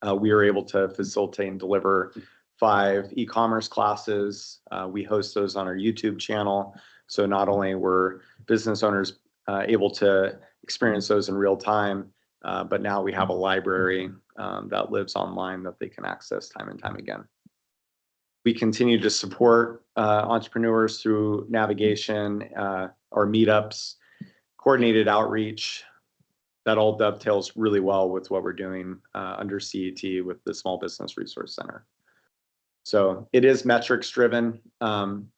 We were able to facilitate and deliver 5 e-commerce classes. We host those on our YouTube channel. So not only were business owners able to experience those in real time, but now we have a library that lives online that they can access time and time again. We continue to support entrepreneurs through navigation, our meetups, coordinated outreach. That all dovetails really well with what we're doing under CET with the Small Business Resource Center. So it is metrics driven.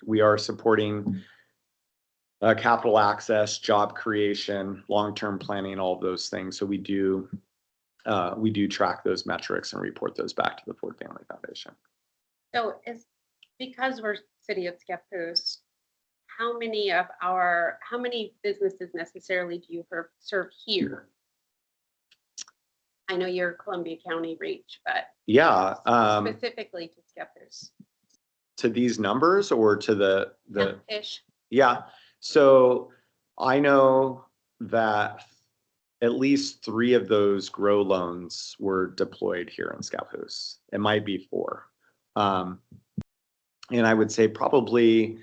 We are supporting capital access, job creation, long-term planning, all of those things. So we do track those metrics and report those back to the Ford Family Foundation. So because we're city of Scappoose, how many businesses necessarily do you serve here? I know you're Columbia County reach, but Yeah. specifically to Scappoose. To these numbers or to the Ish. Yeah. So I know that at least 3 of those GROW loans were deployed here in Scappoose. It might be 4. And I would say probably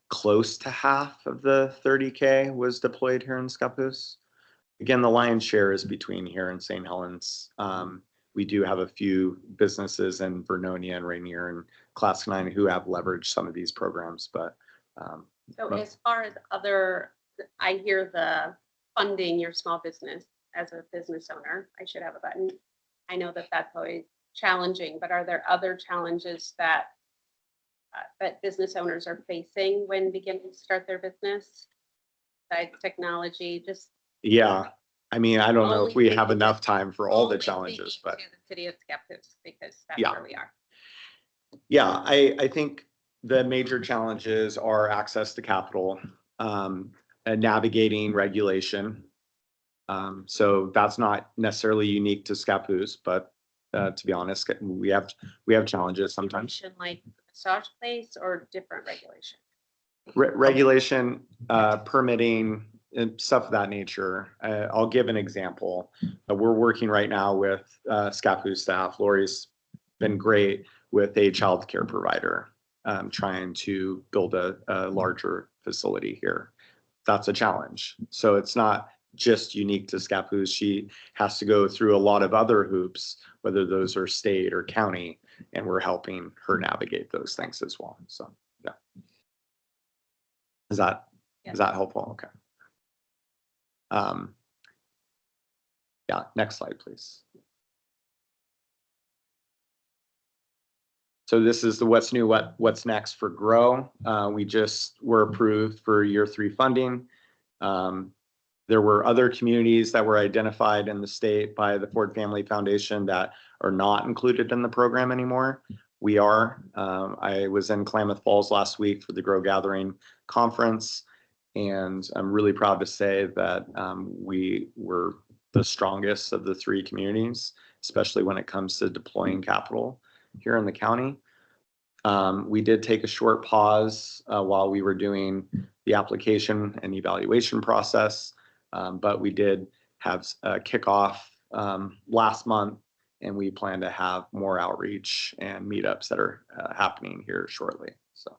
close to half of the 30K was deployed here in Scappoose. Again, the lion's share is between here and St. Helens. We do have a few businesses in Vernonia and Rainier and Class 9 who have leveraged some of these programs, but So as far as I hear the funding your small business as a business owner, I should have a button. I know that that's always challenging, but are there other challenges that business owners are facing when beginning to start their business? Besides technology, yeah, I mean, I don't know if we Only have speaking- enough time for all the only challenges, speaking but to the city of Scappoose because that's Yeah. where we are. Yeah, I think the major challenges are access to capital, and navigating regulation. So that's not necessarily unique to Scappoose, but to be honest, we have challenges sometimes. Like massage place or different regulation? Regulation, permitting, and stuff of that nature. I'll give an example. We're working right now with Scappoose staff. Lori's been great with a childcare provider, trying to build a larger facility here. That's a challenge. So it's not just unique to Scappoose. She has to go through a lot of other hoops, whether those are state or county, and we're helping her navigate those things as well. So, yeah. Is that helpful? Okay. Yeah, next slide, please. So this is the what's new, what's next for GROW. We just were approved for year 3 funding. There were other communities that were identified in the state by the Ford Family Foundation that are not included in the program anymore. We are. I was in Klamath Falls last week for the GROW Gathering conference, and I'm really proud to say that we were the strongest of the 3 communities, especially when it comes to deploying capital here in the county. We did take a short pause while we were doing the application and evaluation process, but we did have a kickoff last month, and we plan to have more outreach and meetups that are happening here shortly. So,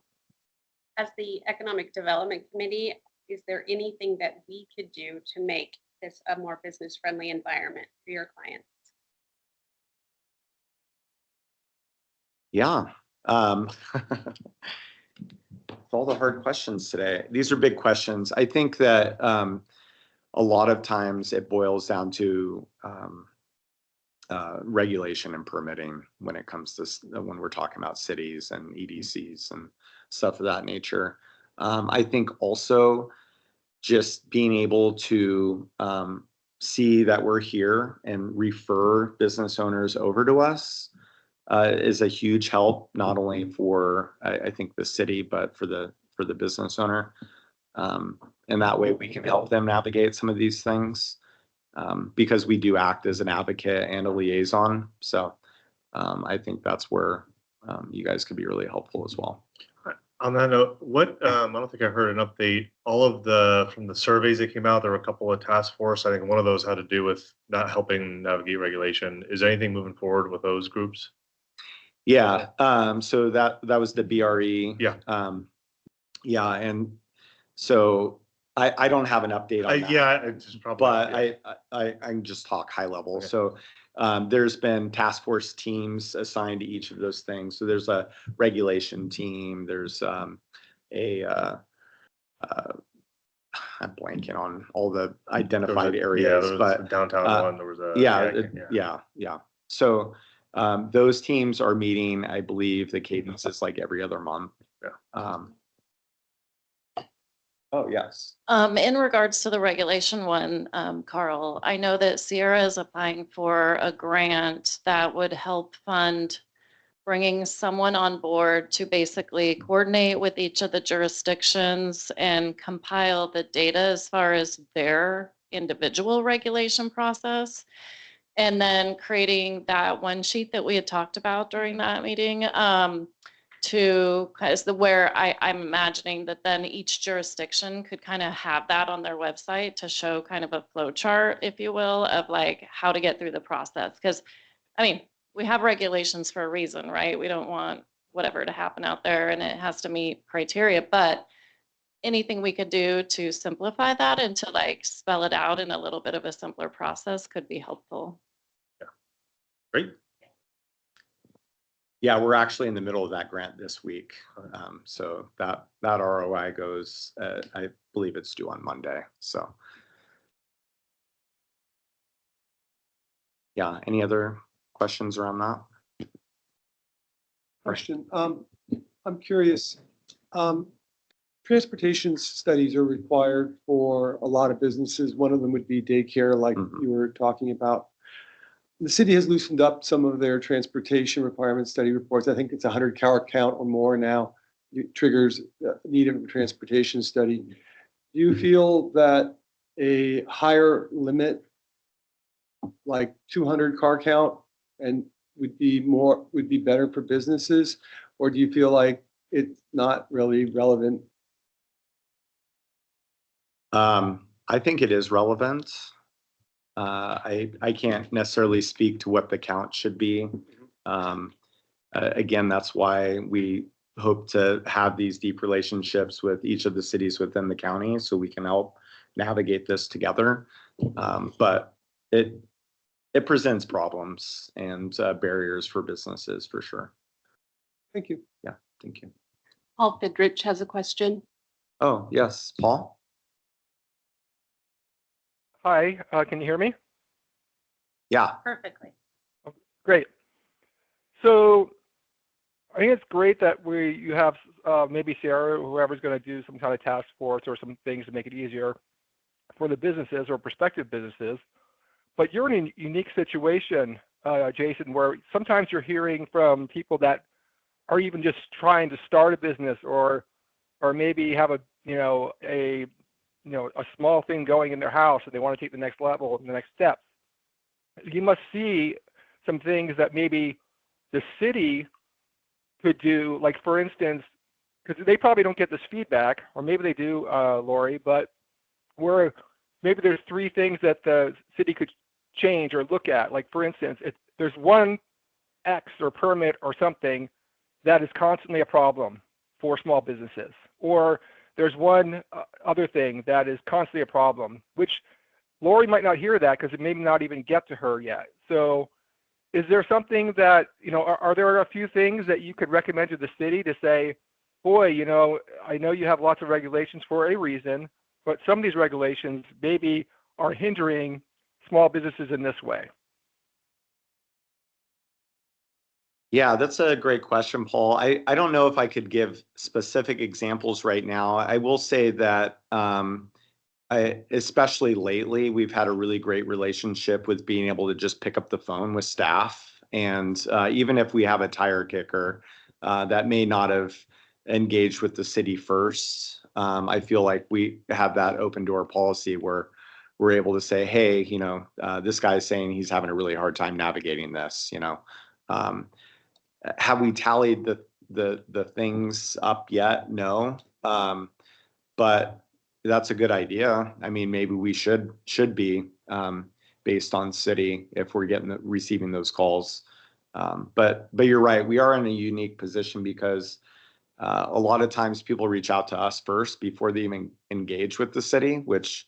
As the Economic Development Committee, is there anything that we could do to make this a more business-friendly environment for your clients? yeah. All the hard questions today. These are big questions. I think that a lot of times it boils down to regulation and permitting when it comes to when we're talking about cities and EDCs and stuff of that nature. I think also just being able to see that we're here and refer business owners over to us is a huge help, not only for I think the city, but for the business owner. And that way we can help them navigate some of these things, because we do act as an advocate and a liaison. So I think that's where you guys could be really helpful as well. On that note, I don't think I heard an update. From the surveys that came out, there were a couple of task force. I think one of those had to do with not helping navigate regulation. Is there anything moving forward with those groups? Yeah. So that was the BRE. Yeah. Yeah. And so I don't have an update on that. Yeah, it's just probably. But I can just talk high level. Okay. So there's been task force teams assigned to each of those things. So there's a regulation team. There's I'm blanking on all the identified areas, but downtown one, there was a. Yeah. So those teams are meeting, I believe the cadence is like every other month. Yeah. Oh, yes. In regards to the regulation one, Carl, I know that Sierra is applying for a grant that would help fund bringing someone on board to basically coordinate with each of the jurisdictions and compile the data as far as their individual regulation process. And then creating that one sheet that we had talked about during that meeting, where I'm imagining that then each jurisdiction could kind of have that on their website to show kind of a flow chart, if you will, of like how to get through the process. Because, I mean, we have regulations for a reason, right? We don't want whatever to happen out there and it has to meet criteria, but anything we could do to simplify that and to like spell it out in a little bit of a simpler process could be helpful. Yeah. Great. Yeah, we're actually in the middle of that grant this week. So that ROI goes, I believe it's due on Monday. So. Yeah, any other questions around that? Question. I'm curious. Transportation studies are required for a lot of businesses. One of them would be daycare, like you were talking about. the city has loosened up some of their transportation requirement study reports. I think it's 100 car count or more now. It triggers need of a transportation study. Do you feel that a higher limit, like 200 car count, and would be better for businesses, or do you feel like it's not really relevant? I think it is relevant. I can't necessarily speak to what the count should be. Again, that's why we hope to have these deep relationships with each of the cities within the county so we can help navigate this together. But it presents problems and barriers for businesses for sure. Thank you. Yeah, thank you. Paul Fidrich has a question. Oh, yes, Paul? Hi, can you hear me? Yeah. Perfectly. Great. So I think it's great that you have maybe Sarah or whoever's going to do some kind of task force or some things to make it easier for the businesses or prospective businesses. But you're in a unique situation, Jason, where sometimes you're hearing from people that are even just trying to start a business or maybe have a small thing going in their house and they want to take the next level and the next step. You must see some things that maybe the city could do, like for instance, because they probably don't get this feedback, or maybe they do, Lori, but where maybe there's 3 things that the city could change or look at. Like for instance, if there's one X or permit or something that is constantly a problem for small businesses, or there's one other thing that is constantly a problem, which Lori might not hear that because it may not even get to her yet. So is there something that, are there a few things that you could recommend to the city to say, boy, I know you have lots of regulations for a reason, but some of these regulations maybe are hindering small businesses in this way? Yeah, that's a great question, Paul. I don't know if I could give specific examples right now. I will say that especially lately, we've had a really great relationship with being able to just pick up the phone with staff. And even if we have a tire kicker that may not have engaged with the city first, I feel like we have that open door policy where we're able to say, hey, this guy's saying he's having a really hard time navigating this, Have we tallied the things up yet? No. But that's a good idea. I mean, maybe we should be based on city if we're receiving those calls. But you're right. We are in a unique position because a lot of times people reach out to us first before they even engage with the city, which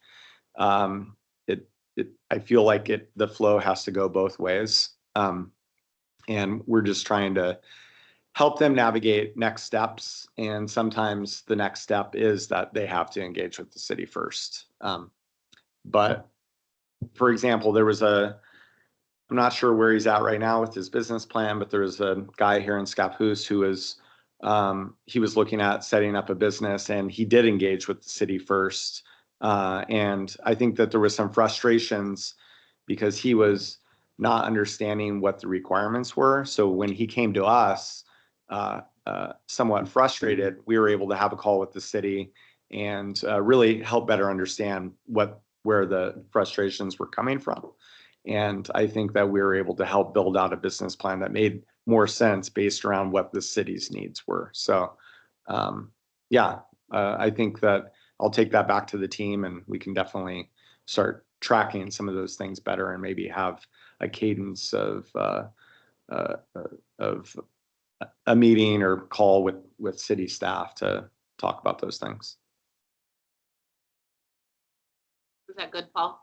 I feel like the flow has to go both ways. And we're just trying to help them navigate next steps. And sometimes the next step is that they have to engage with the city first. But for example, I'm not sure where he's at right now with his business plan, but there was a guy here in Scappoose who he was looking at setting up a business and he did engage with the city first. And I think that there was some frustrations because he was not understanding what the requirements were. So when he came to us, somewhat frustrated, we were able to have a call with the city and really help better understand where the frustrations were coming from. And I think that we were able to help build out a business plan that made more sense based around what the city's needs were. So I think that I'll take that back to the team and we can definitely start tracking some of those things better and maybe have a cadence of a meeting or call with city staff to talk about those things. Was that good, Paul?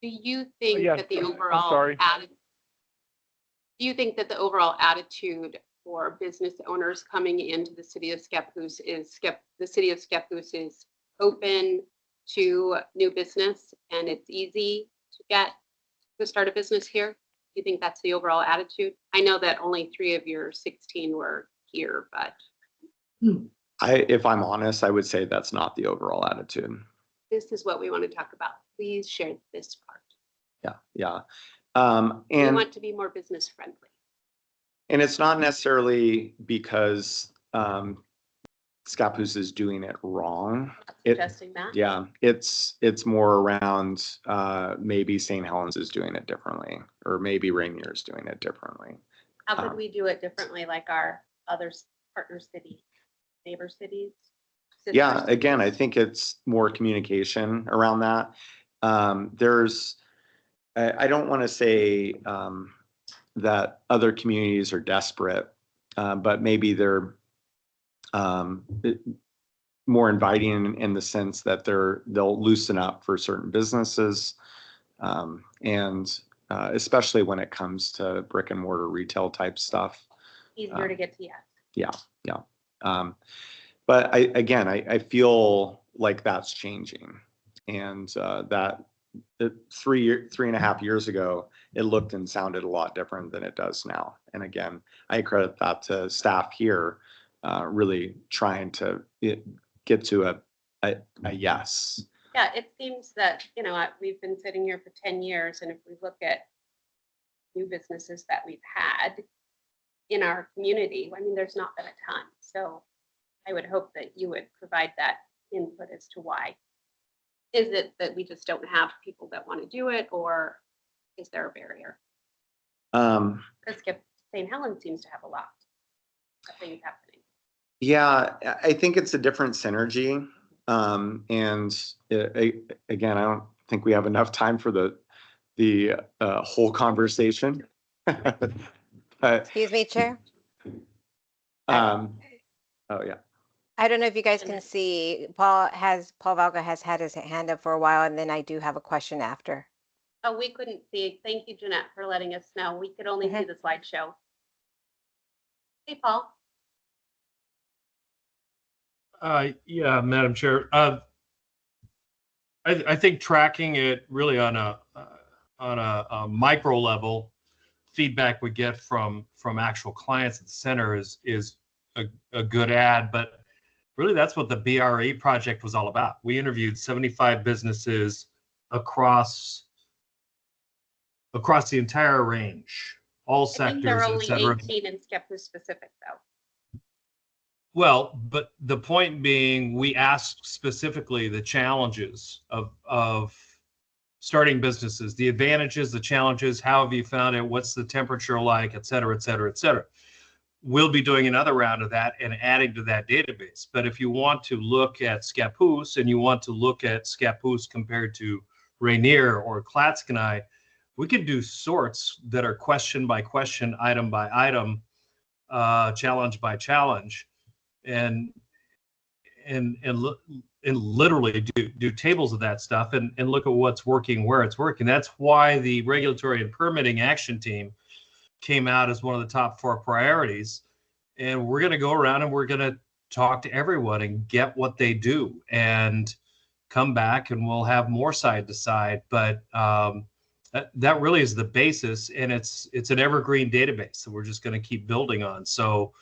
Do you think Yes, that the I'm overall sorry. do you think that the overall attitude for business owners coming into the city of Scappoose the city of Scappoose is open to new business and it's easy to start a business here? Do you think that's the overall attitude? I know that only 3 of your 16 were here, but If I'm honest, I would say that's not the overall attitude. this is what we want to talk about. please share this part. Yeah. We And want to be more business friendly. it's not necessarily because Scappoose is doing it wrong. Suggesting that. Yeah, it's more around maybe St. Helens is doing it differently, or maybe Rainier is doing it differently. How could we do it differently like our other partner cities, neighbor cities? sister Yeah, cities? again, I think it's more communication around that. I don't want to say that other communities are desperate, but maybe they're more inviting in the sense that they'll loosen up for certain businesses, and especially when it comes to brick and mortar retail type stuff. Easier to get to, yes. Yeah. But I feel like that's changing, and that 3.5 years ago, it looked and sounded a lot different than it does now. And again, I credit that to staff here, really trying to get to a yes. Yeah, it seems that, we've been sitting here for 10 years, and if we look at new businesses that we've had in our community, I mean, there's not been a ton. So I would hope that you would provide that input as to why. Is it that we just don't have people that want to do it, or is there a barrier? Because St. Helens seems to have a lot of things happening. Yeah, I think it's a different synergy. Again, I don't think we have enough time for the whole conversation. But, Excuse me, Chair. oh yeah. I don't know if you guys can see, Paul Valga has had his hand up for a while, and then I do have a question after. Oh, we couldn't see. Thank you, Jeanette, for letting us know. We could only see the slideshow. Hey, Paul. Yeah, Madam Chair. I think tracking it really on a micro level, feedback we get from actual clients at the center is a good ad, but really that's what the BRE project was all about. We interviewed 75 businesses across the entire range, all I think there sectors, are et only cetera. 18 in Scappoose specific, though. Well, but the point being, we asked specifically the challenges of starting businesses, the advantages, the challenges, how have you found it, what's the temperature like, et cetera, et cetera, et cetera. We'll be doing another round of that and adding to that database. But if you want to look at Scappoose and you want to look at Scappoose compared to Rainier or Clatskanie, we could do sorts that are question by question, item by item, challenge by challenge, and literally do tables of that stuff and look at what's working, where it's working. That's why the regulatory and permitting action team came out as one of the top 4 priorities. And we're going to go around and we're going to talk to everyone and get what they do and come back, and we'll have more side to side. But that really is the basis, and it's an evergreen database that we're just going to keep building on. So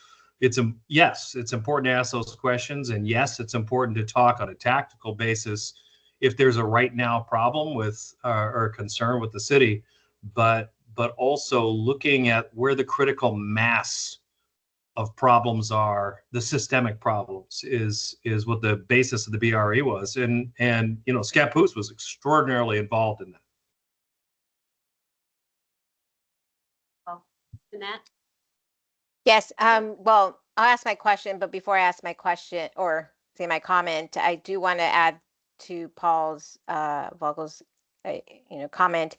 yes, it's important to ask those questions, and yes, it's important to talk on a tactical basis if there's a right now problem with or concern with the city, but also looking at where the critical mass of problems are, the systemic problems is what the basis of the BRE was, and Scappoose was extraordinarily involved in that. Jeanette? Yes, well, I'll ask my question, but before I ask my question or say my comment, I do want to add to Paul's Vogel's comment.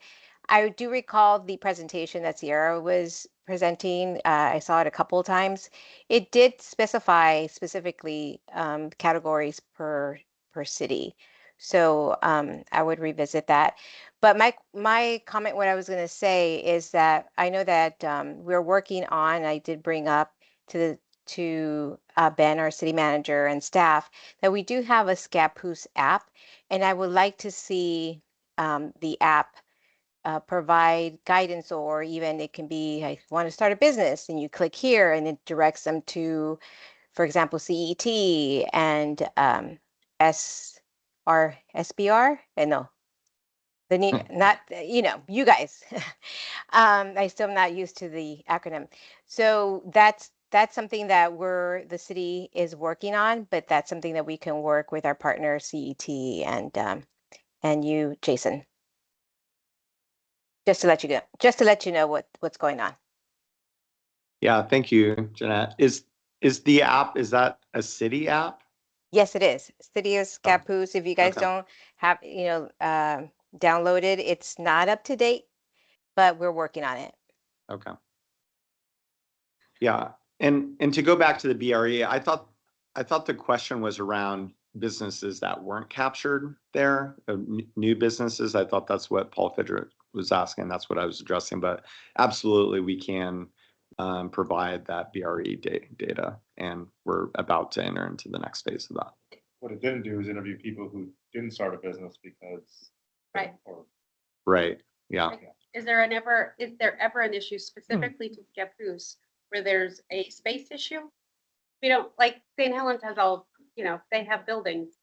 I do recall the presentation that Sierra was presenting. I saw it a couple of times. It did specify specifically categories per city. So I would revisit that. But my comment, what I was going to say is that I know that we're working on, I did bring up to Ben, our city manager, and staff, that we do have a Scappoose app, and I would like to see the app provide guidance, or even it can be, I want to start a business, and you click here and it directs them to, for example, CET and SBR, no, The new, not, you guys. I still am not used to the acronym. So that's something that the city is working on, but that's something that we can work with our partner CET and you, Jason. Just to let you know what's going on. Yeah, thank you, Jeanette. Is the app, is that a city app? Yes, it is. City of Scappoose. If you guys okay. don't have, downloaded, it's not up to date, but we're working on it. Okay. Yeah, and to go back to the BRE, I thought the question was around businesses that weren't captured there, new businesses. I thought that's what Paul Fidget was asking. That's what I was addressing. But absolutely, we can provide that BRE data, and we're about to enter into the next phase of that. What it didn't do is interview people who didn't start a business because. Right. Right. Yeah. Is there ever an issue specifically to Scappoose where there's a space issue? We don't, like St. Helens has all, they have buildings.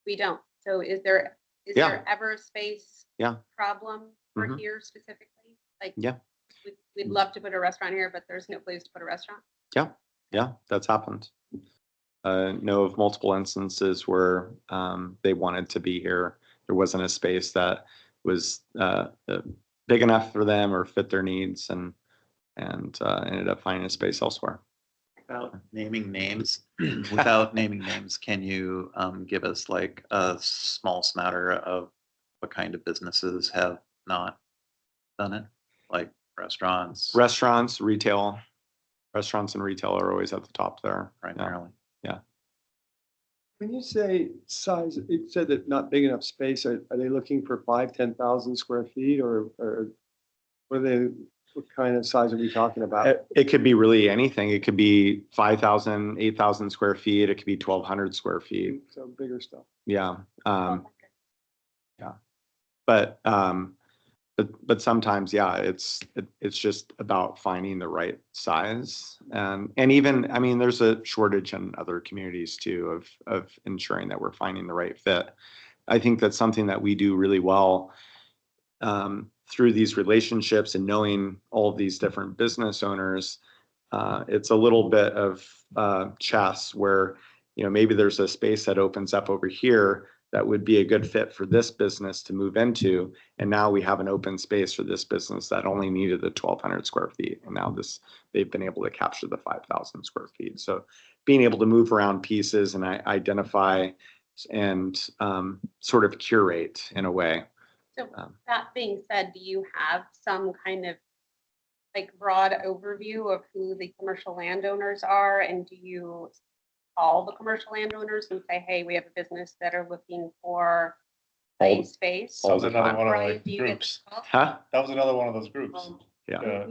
We don't. So is there ever a space problem for here specifically? Like, we'd love to put a restaurant here, but there's no place to put a restaurant. Yeah, that's happened. Know of multiple instances where they wanted to be here. There wasn't a space that was big enough for them or fit their needs, and ended up finding a space elsewhere. Without naming names, can you give us like a small smatter of what kind of businesses have not done it? Like restaurants? Restaurants, retail. Restaurants and retail are always at the top there. Primarily. Yeah. When you say size, it said that not big enough space, are they looking for 5,000-10,000 square feet or what kind of size are we talking about? It could be really anything. It could be 5,000, 8,000 square feet. It could be 1,200 square feet. So bigger stuff. Yeah. Yeah. But sometimes, yeah, it's just about finding the right size. And even, I mean, there's a shortage in other communities too of ensuring that we're finding the right fit. I think that's something that we do really well through these relationships and knowing all of these different business owners. It's a little bit of chess where, maybe there's a space that opens up over here that would be a good fit for this business to move into. And now we have an open space for this business that only needed the 1,200 square feet. And now they've been able to capture the 5,000 square feet. So being able to move around pieces and identify and sort of curate in a way. So that being said, do you have some kind of like broad overview of who the commercial landowners are? And do you call the commercial landowners and say, hey, we have a business that are looking for a space? That was another one of Brian, do the you get groups. the call? Huh? That was another one of those groups. Yeah.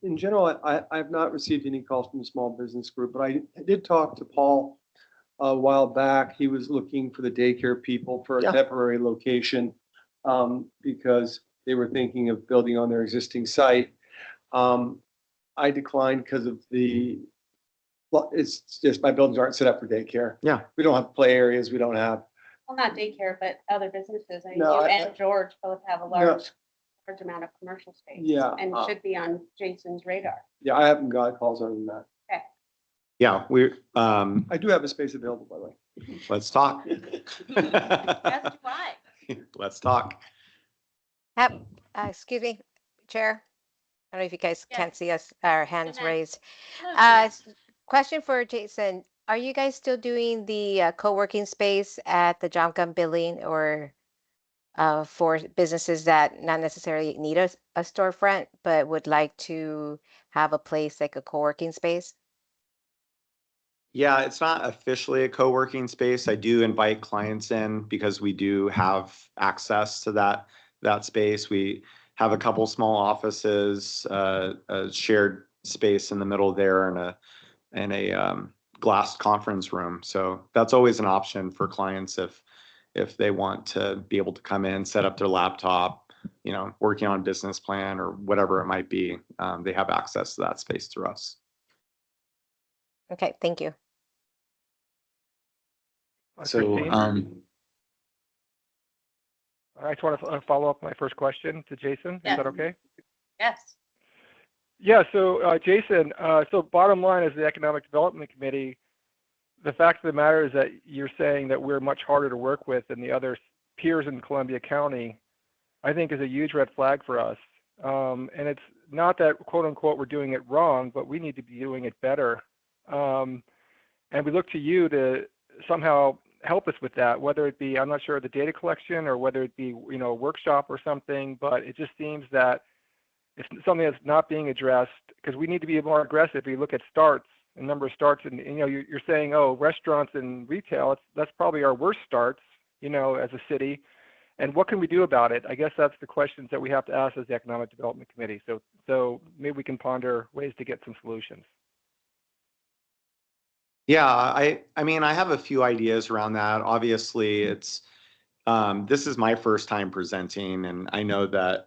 In general, I've not received any calls from the small business group, but I did talk to Paul a while back. He was looking for the daycare people for a temporary location because they were thinking of building on their existing site. I declined because of it's just my buildings aren't set up for daycare. Yeah. We don't have play areas. We don't have. Well, not daycare, but other businesses. I mean, No, you I- and George both have a large amount of commercial space. Yeah, And should be on Jason's radar. Yeah, I haven't got calls other than that. Yeah, I do have a space available, by the way. let's talk. As do I. Let's talk. Excuse me, Chair. I don't know if you guys Yes. can't see us, our hands Jeanette. raised. Hello, Question for Jason. Are you guys still doing the co-working space at the John Gunn Building or for businesses that not necessarily need a storefront, but would like to have a place like a co-working space? Yeah, it's not officially a co-working space. I do invite clients in because we do have access to that space. We have a couple small offices, a shared space in the middle there, and a glass conference room. So that's always an option for clients if they want to be able to come in, set up their laptop, working on a business plan or whatever it might be. They have access to that space through us. Okay, thank you. So, Christine? I just want to follow up my first question to Jason. Is Yeah. that okay? Yes. Yeah, so Jason, so bottom line is the Economic Development Committee, the fact of the matter is that you're saying that we're much harder to work with than the other peers in Columbia County, I think is a huge red flag for us. And it's not that quote unquote we're doing it wrong, but we need to be doing it better. And we look to you to somehow help us with that, whether it be, I'm not sure, the data collection or whether it be, you know, a workshop or something, but it just seems that it's something that's not being addressed because we need to be more aggressive. We look at starts, the number of starts, and you know, you're saying, oh, restaurants and retail, that's probably our worst starts, you know, as a city. And what can we do about it? I guess that's the questions that we have to ask as the Economic Development Committee. So maybe we can ponder ways to get some solutions. Yeah, I mean, I have a few ideas around that. Obviously, it's this is my first time presenting, and I know that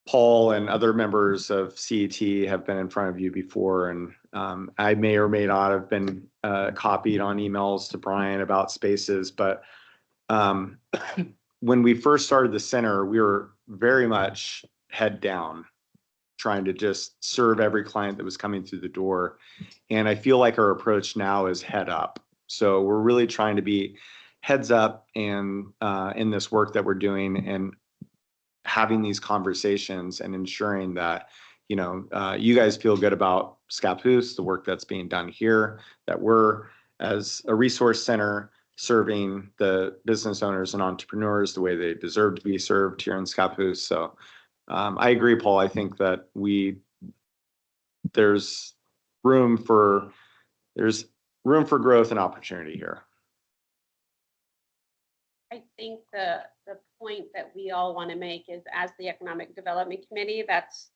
Paul and other members of CET have been in front of you before, and I may or may not have been copied on emails to Brian about spaces, but when we first started the center, we were very much head down, trying to just serve every client that was coming through the door. And I feel like our approach now is head up. So we're really trying to be heads up and in this work that we're doing and having these conversations and ensuring that, you know, you guys feel good about Scappoose, the work that's being done here, that we're as a resource center serving the business owners and entrepreneurs the way they deserve to be served here in Scappoose. So I agree, Paul. I think that there's room for growth and opportunity here. I think the point that we all want to make is, as the Economic Development Committee, that's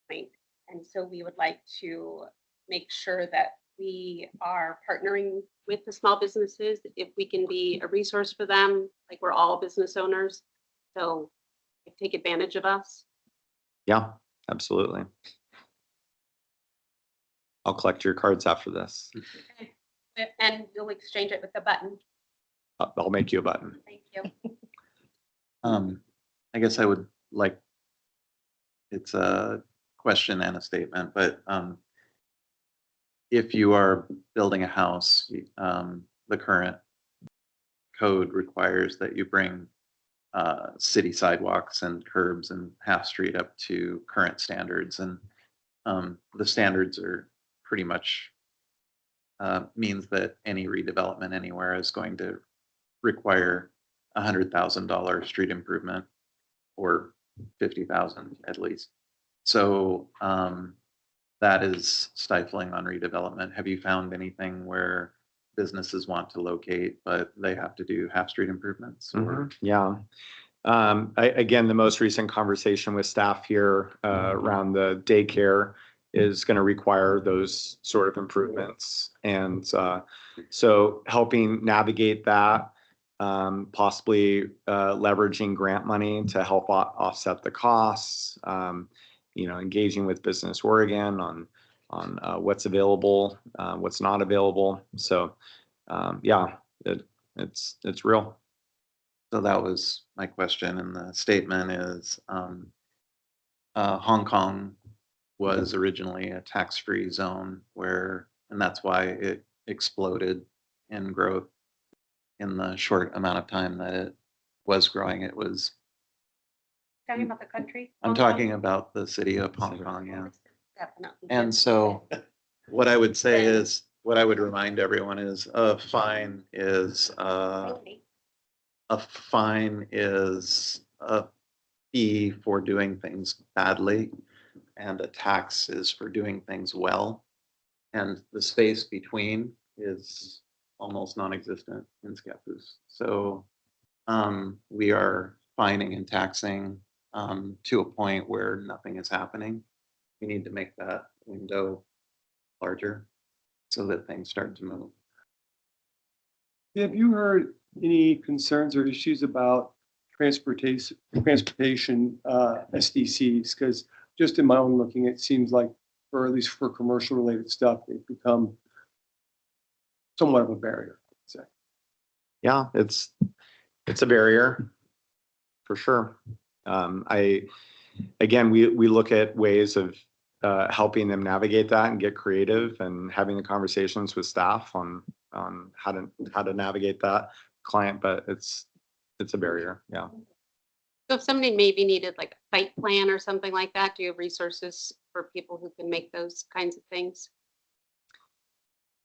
the point. And so we would like to make sure that we are partnering with the small businesses if we can be a resource for them, like we're all business owners. So take advantage of us. Yeah, absolutely. I'll collect your cards after this. And you'll exchange it with the button. I'll make you a button. Thank you. I guess I would like, it's a question and a statement, but if you are building a house, the current code requires that you bring city sidewalks and curbs and half street up to current standards. And the standards are pretty much means that any redevelopment anywhere is going to require $100,000 street improvement or 50,000 at least. So that is stifling on redevelopment. Have you found anything where businesses want to locate, but they have to do half street improvements? Or Yeah. Again, the most recent conversation with staff here around the daycare is going to require those sort of improvements. And so helping navigate that, possibly leveraging grant money to help offset the costs, you know, engaging with Business Oregon on what's available, what's not available. So yeah, it's real. So that was my question, and the statement is Hong Kong was originally a tax-free zone and that's why it exploded in growth in the short amount of time that it was growing. It was, Talking about the country? I'm Hong Kong? talking about the city of Hong Kong, yeah. Definitely. And so what I would say is, what I would remind everyone is a fine is a fee for doing things badly, and a tax is for doing things well. And the space between is almost non-existent in Scappoose. So we are fining and taxing to a point where nothing is happening. We need to make that window larger so that things start to move. Have you heard any concerns or issues about transportation SDCs? Because just in my own looking, it seems like, or at least for commercial related stuff, they've become somewhat of a barrier, I'd say. Yeah, it's It's a barrier, for sure. Again, we look at ways of helping them navigate that and get creative and having the conversations with staff on how to navigate that client, but it's a barrier, yeah. So if somebody maybe needed like a site plan or something like that, do you have resources for people who can make those kinds of things?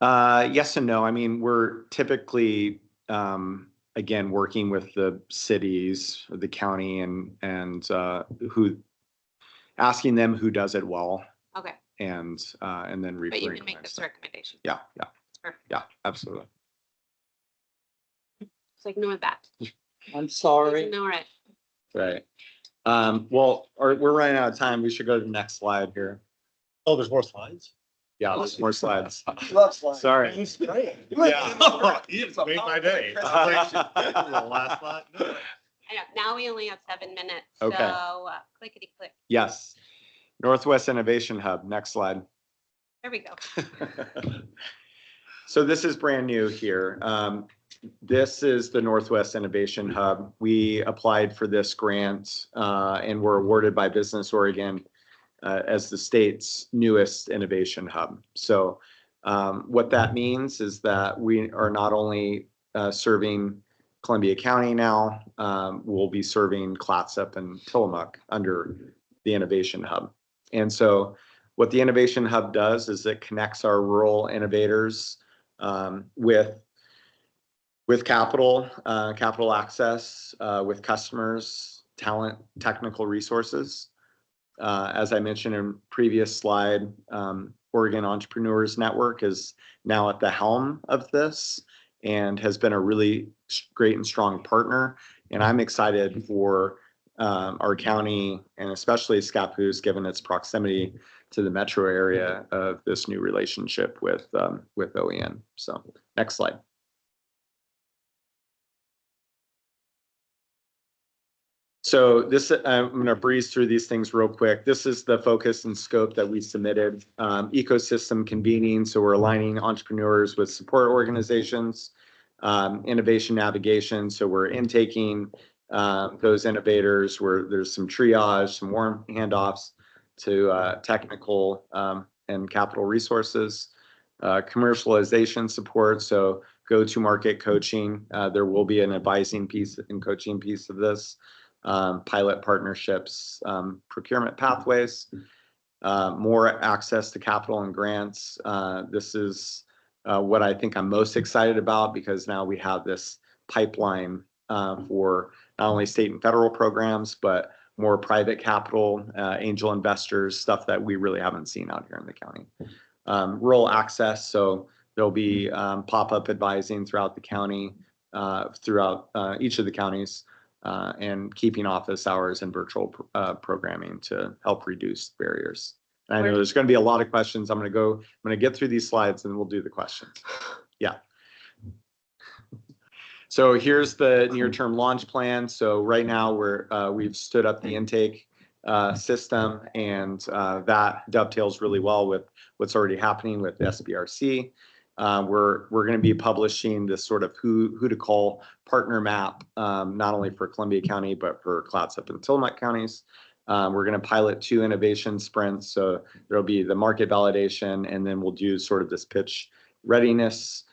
Yes and no. I mean, we're typically, again, working with the cities, the county, and who, asking them who does it well, Okay, and then but you referring. can make to those them. recommendations. Yeah, Perfect. yeah, absolutely. So ignore that. I'm sorry. Ignore it. Right. Well, we're running out of time. We should go to the next slide here. Oh, there's more slides? Yeah, there's more slides. Love slides. Sorry. Yeah. It's made my day. The last slide. I know, now we only have 7 minutes, Okay. so clickety click. Yes. Northwest Innovation Hub. Next slide. There we go. So this is brand new here. This is the Northwest Innovation Hub. We applied for this grant and were awarded by Business Oregon as the state's newest innovation hub. So what that means is that we are not only serving Columbia County now, we'll be serving Clatsop and Tillamook under the Innovation Hub. And so what the Innovation Hub does is it connects our rural innovators with capital access, with customers, talent, technical resources. As I mentioned in previous slide, Oregon Entrepreneurs Network is now at the helm of this and has been a really great and strong partner. And I'm excited for our county and especially Scappoose, given its proximity to the metro area, of this new relationship with OEN. So next slide. So this, I'm going to breeze through these things real quick. This is the focus and scope that we submitted. Ecosystem convening, so we're aligning entrepreneurs with support organizations. Innovation navigation, so we're intaking those innovators where there's some triage, some warm handoffs to technical and capital resources. Commercialization support, so go-to-market coaching. There will be an advising piece and coaching piece of this. Pilot partnerships, procurement pathways, more access to capital and grants. This is what I think I'm most excited about, because now we have this pipeline for not only state and federal programs, but more private capital, angel investors, stuff that we really haven't seen out here in the county. Rural access, so there'll be pop-up advising throughout the county, throughout each of the counties. And keeping office hours and virtual programming to help reduce barriers. And I know there's going to be a lot of questions. I'm going to get through these slides and we'll do the questions. Yeah. So here's the near-term launch plan. So right now we've stood up the intake system, and that dovetails really well with what's already happening with SBRC. We're going to be publishing this sort of who to call partner map, not only for Columbia County, but for Clatsop and Tillamook counties. We're going to pilot 2 innovation sprints. So there'll be the market validation, and then we'll do sort of this pitch readiness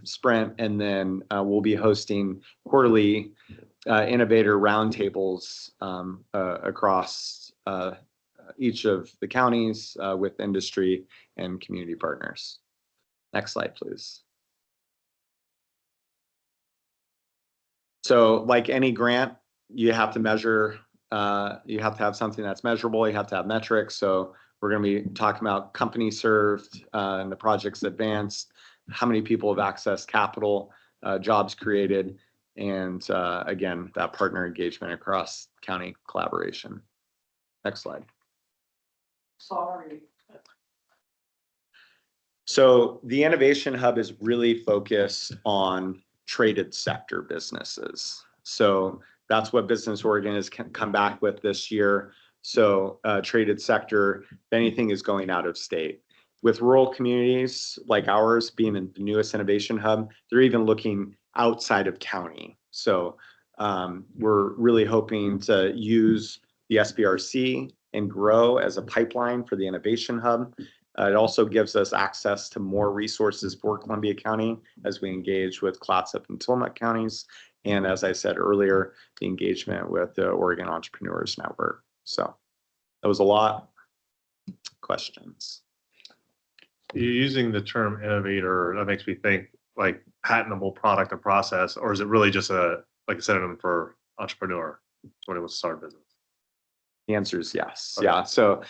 sprint. And then we'll be hosting quarterly innovator roundtables across each of the counties with industry and community partners. Next slide, please. So like any grant, you have to measure, you have to have something that's measurable, you have to have metrics. So we're going to be talking about companies served and the projects advanced, how many people have accessed capital, jobs created, and again, that partner engagement across county collaboration. Next slide. Sorry. So the Innovation Hub is really focused on traded sector businesses. So that's what Business Oregon has come back with this year. So traded sector, if anything is going out of state. With rural communities like ours being in the newest Innovation Hub, they're even looking outside of county. So we're really hoping to use the SBRC and grow as a pipeline for the Innovation Hub. It also gives us access to more resources for Columbia County as we engage with Clatsop and Tillamook counties. And as I said earlier, the engagement with the Oregon Entrepreneurs Network. So that was a lot. Questions? You're using the term innovator, that makes me think like patentable product or process, or is it really just like a synonym for entrepreneur? When it was start a business. The answer is yes. Okay. Yeah. So,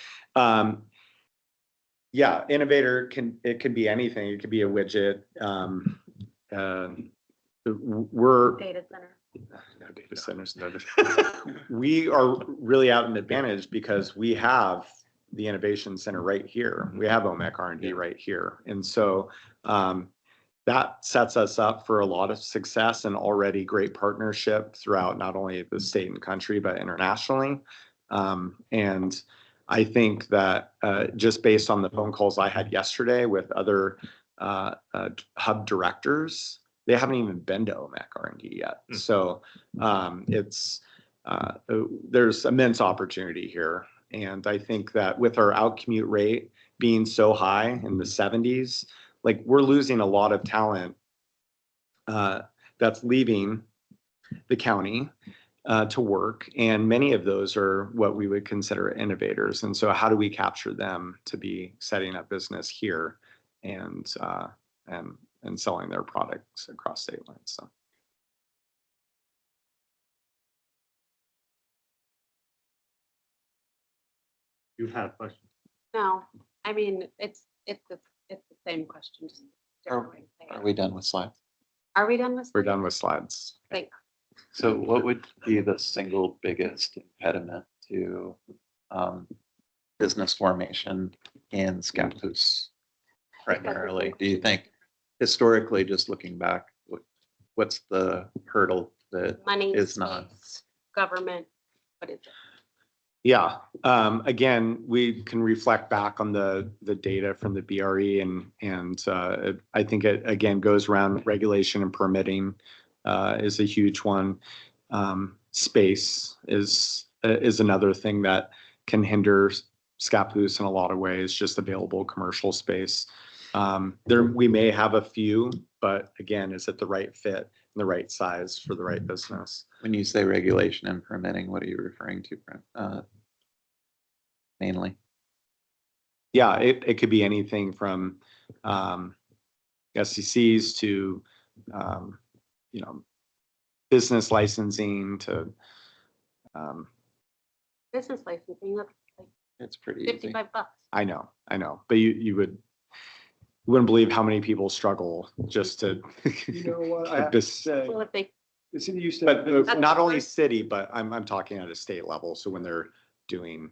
yeah, innovator it can be anything. It could be a widget. We're Data center. data centers. We are really at an advantage because we have the innovation center right here. We have OMEC R&D right here, and so that sets us up for a lot of success and already great partnership throughout not only the state and country but internationally. And I think that just based on the phone calls I had yesterday with other hub directors, they haven't even been to OMEC R&D yet. So there's immense opportunity here. And I think that with our outcommute rate being so high in the 70s, like we're losing a lot of talent that's leaving the county to work, and many of those are what we would consider innovators. And so how do we capture them to be setting up business here and selling their products across state lines? So You had questions. No, I mean, it's the same question. Just different way to say it. Are we done with slides? Are we done with? we're done with slides. Thanks. So what would be the single biggest impediment to business formation in Scappoose primarily? Do you think historically, just looking back, what's the hurdle that Money, is not? space, government, what is it? Yeah. Again, we can reflect back on the data from the BRE and I think it again goes around regulation and permitting is a huge one. Space is another thing that can hinder Scappoose in a lot of ways, just available commercial space. We may have a few, but again, is it the right fit and the right size for the right business? When you say regulation and permitting, what are you referring to, Brent? Mainly? Yeah, it could be anything from SCCs to business licensing to Business licensing, that's like It's pretty easy. $55. I know, but you wouldn't believe how many people struggle just to. You know what, I have to say, Well, if they, the city used to. But That's not the only worst. city, but I'm talking at a state level. So when they're doing,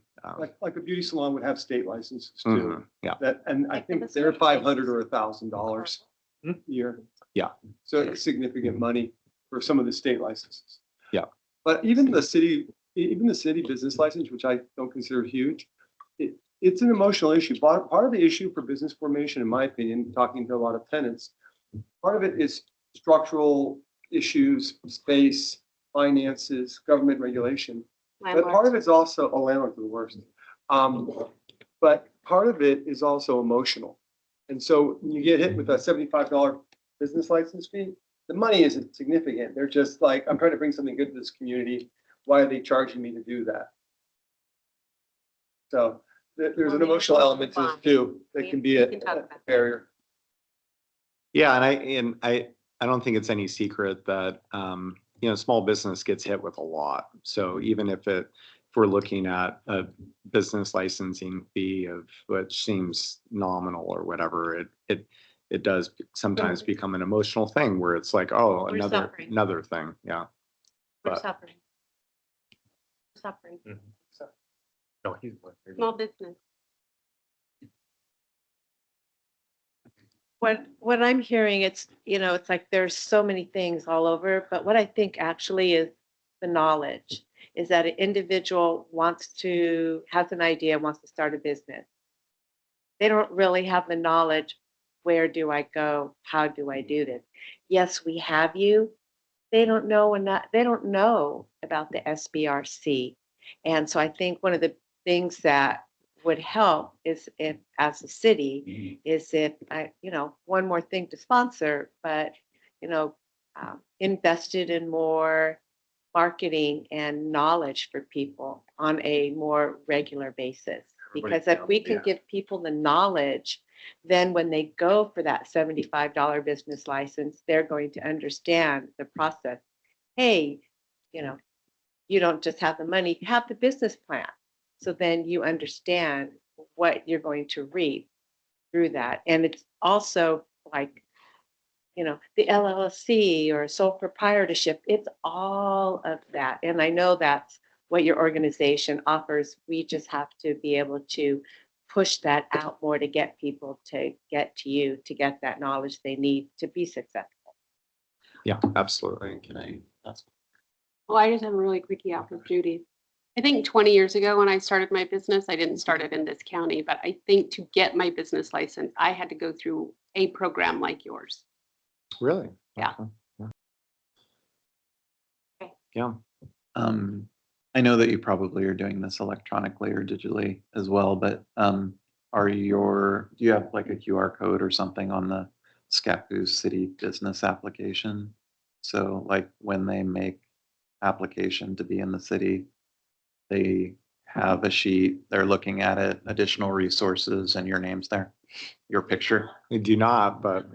Like a beauty salon would have state licenses too. mhm, yeah, That, and I Like think the they're service 500 or license. $1,000 a year. Yeah. So it's significant money for some of the state licenses. Yeah. But even the city business license, which I don't consider huge, it's an emotional issue. Part of the issue for business formation, in my opinion, talking to a lot of tenants, part of it is structural issues, space, finances, government regulation. But part of it's also, landlords are the worst. But part of it is also emotional. And so when you get hit with a $75 business license fee, the money isn't significant. They're just like, I'm trying to bring something good to this community. Why are they charging me to do that? So there's an emotional element to this too, that can be We a can talk about that. barrier. yeah, and I don't think it's any secret that small business gets hit with a lot. So even if we're looking at a business licensing fee of which seems nominal or whatever, it does sometimes become an emotional thing where it's like, oh, We're suffering. another thing. Yeah. We're but- suffering. Suffering, No, he's. small business. What I'm hearing, it's like there's so many things all over, but what I think actually is the knowledge is that an individual has an idea, wants to start a business. They don't really have the knowledge. Where do I go? How do I do this? Yes, we have you, they don't know they don't know about the SBRC. And so I think one of the things that would help is if, as a city, is if one more thing to sponsor, but, invested in more marketing and knowledge for people on a more regular basis. Because if we can give people the knowledge, then when they go for that $75 business license, they're going to understand the process. Hey, you don't just have the money, you have the business plan. So then you understand what you're going to reap through that. And it's also like, the LLC or sole proprietorship, it's all of that. And I know that's what your organization offers. We just have to be able to push that out more to get people to get to you, to get that knowledge they need to be successful. Yeah, absolutely. Well, I just have a really quickie out with Judy. I think 20 years ago when I started my business, I didn't start it in this county, but I think to get my business license, I had to go through a program like yours. Really? Yeah. Okay. Yeah. I know that you probably are doing this electronically or digitally as well, but do you have like a QR code or something on the Scappoose City business application? So like when they make application to be in the city, they have a sheet, they're looking at it, additional resources, and your name's there, your picture. We do not, but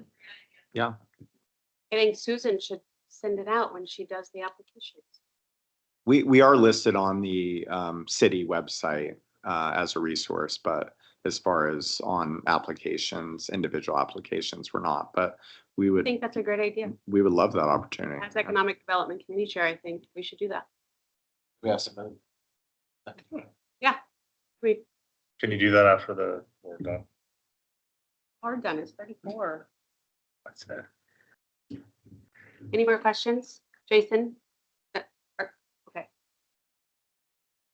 yeah. I think Susan should send it out when she does the applications. We are listed on the city website as a resource, but as far as on applications, individual applications, we're not. But we I would think that's a great idea. we would love that opportunity. As Economic Development Committee Chair, I think we should do that. Yeah. Can you do that after we're done? Hard done is 34. That's it. Any more questions? Jason? Okay.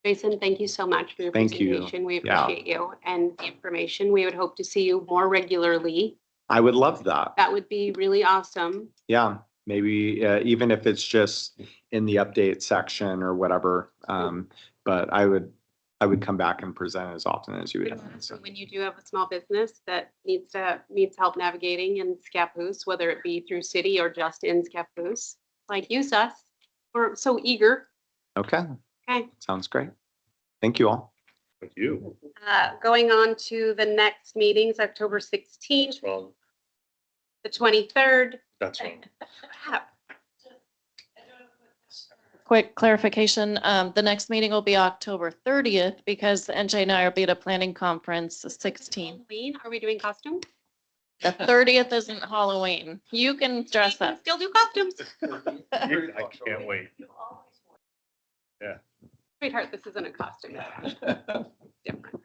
Jason, thank you so much for your Thank you. presentation. We Yeah. appreciate you and the information. We would hope to see you more regularly. I would love that. That would be really awesome. Yeah, maybe even if it's just in the update section or whatever. But I would come back and present as often as you would have. So when you do have a small business that needs help navigating in Scappoose, whether it be through city or just in Scappoose, like use us. We're so eager. Okay, Okay. sounds great. Thank you all. Thank you. Going on to the next meetings, October 16th, Well, the 23rd. that's wrong. Quick clarification, the next meeting will be October 30th because NJ and I will be at a planning conference, the 16th. Halloween, are we doing costumes? The 30th isn't Halloween. You can dress We can up. still do costumes. I can't wait. Yeah. Sweetheart, this isn't a costume. Different.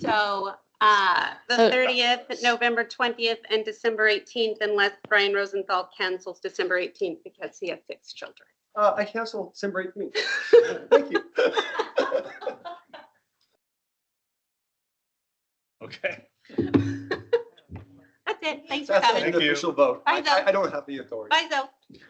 So, the So- 30th, November 20th, and December 18th, unless Brian Rosenthal cancels December 18th because he has 6 children. I cancel December 18th. Thank you. Okay. That's it. Thanks for That's coming. an official vote. Bye, Zoe. I don't have the authority. Bye, Zoe.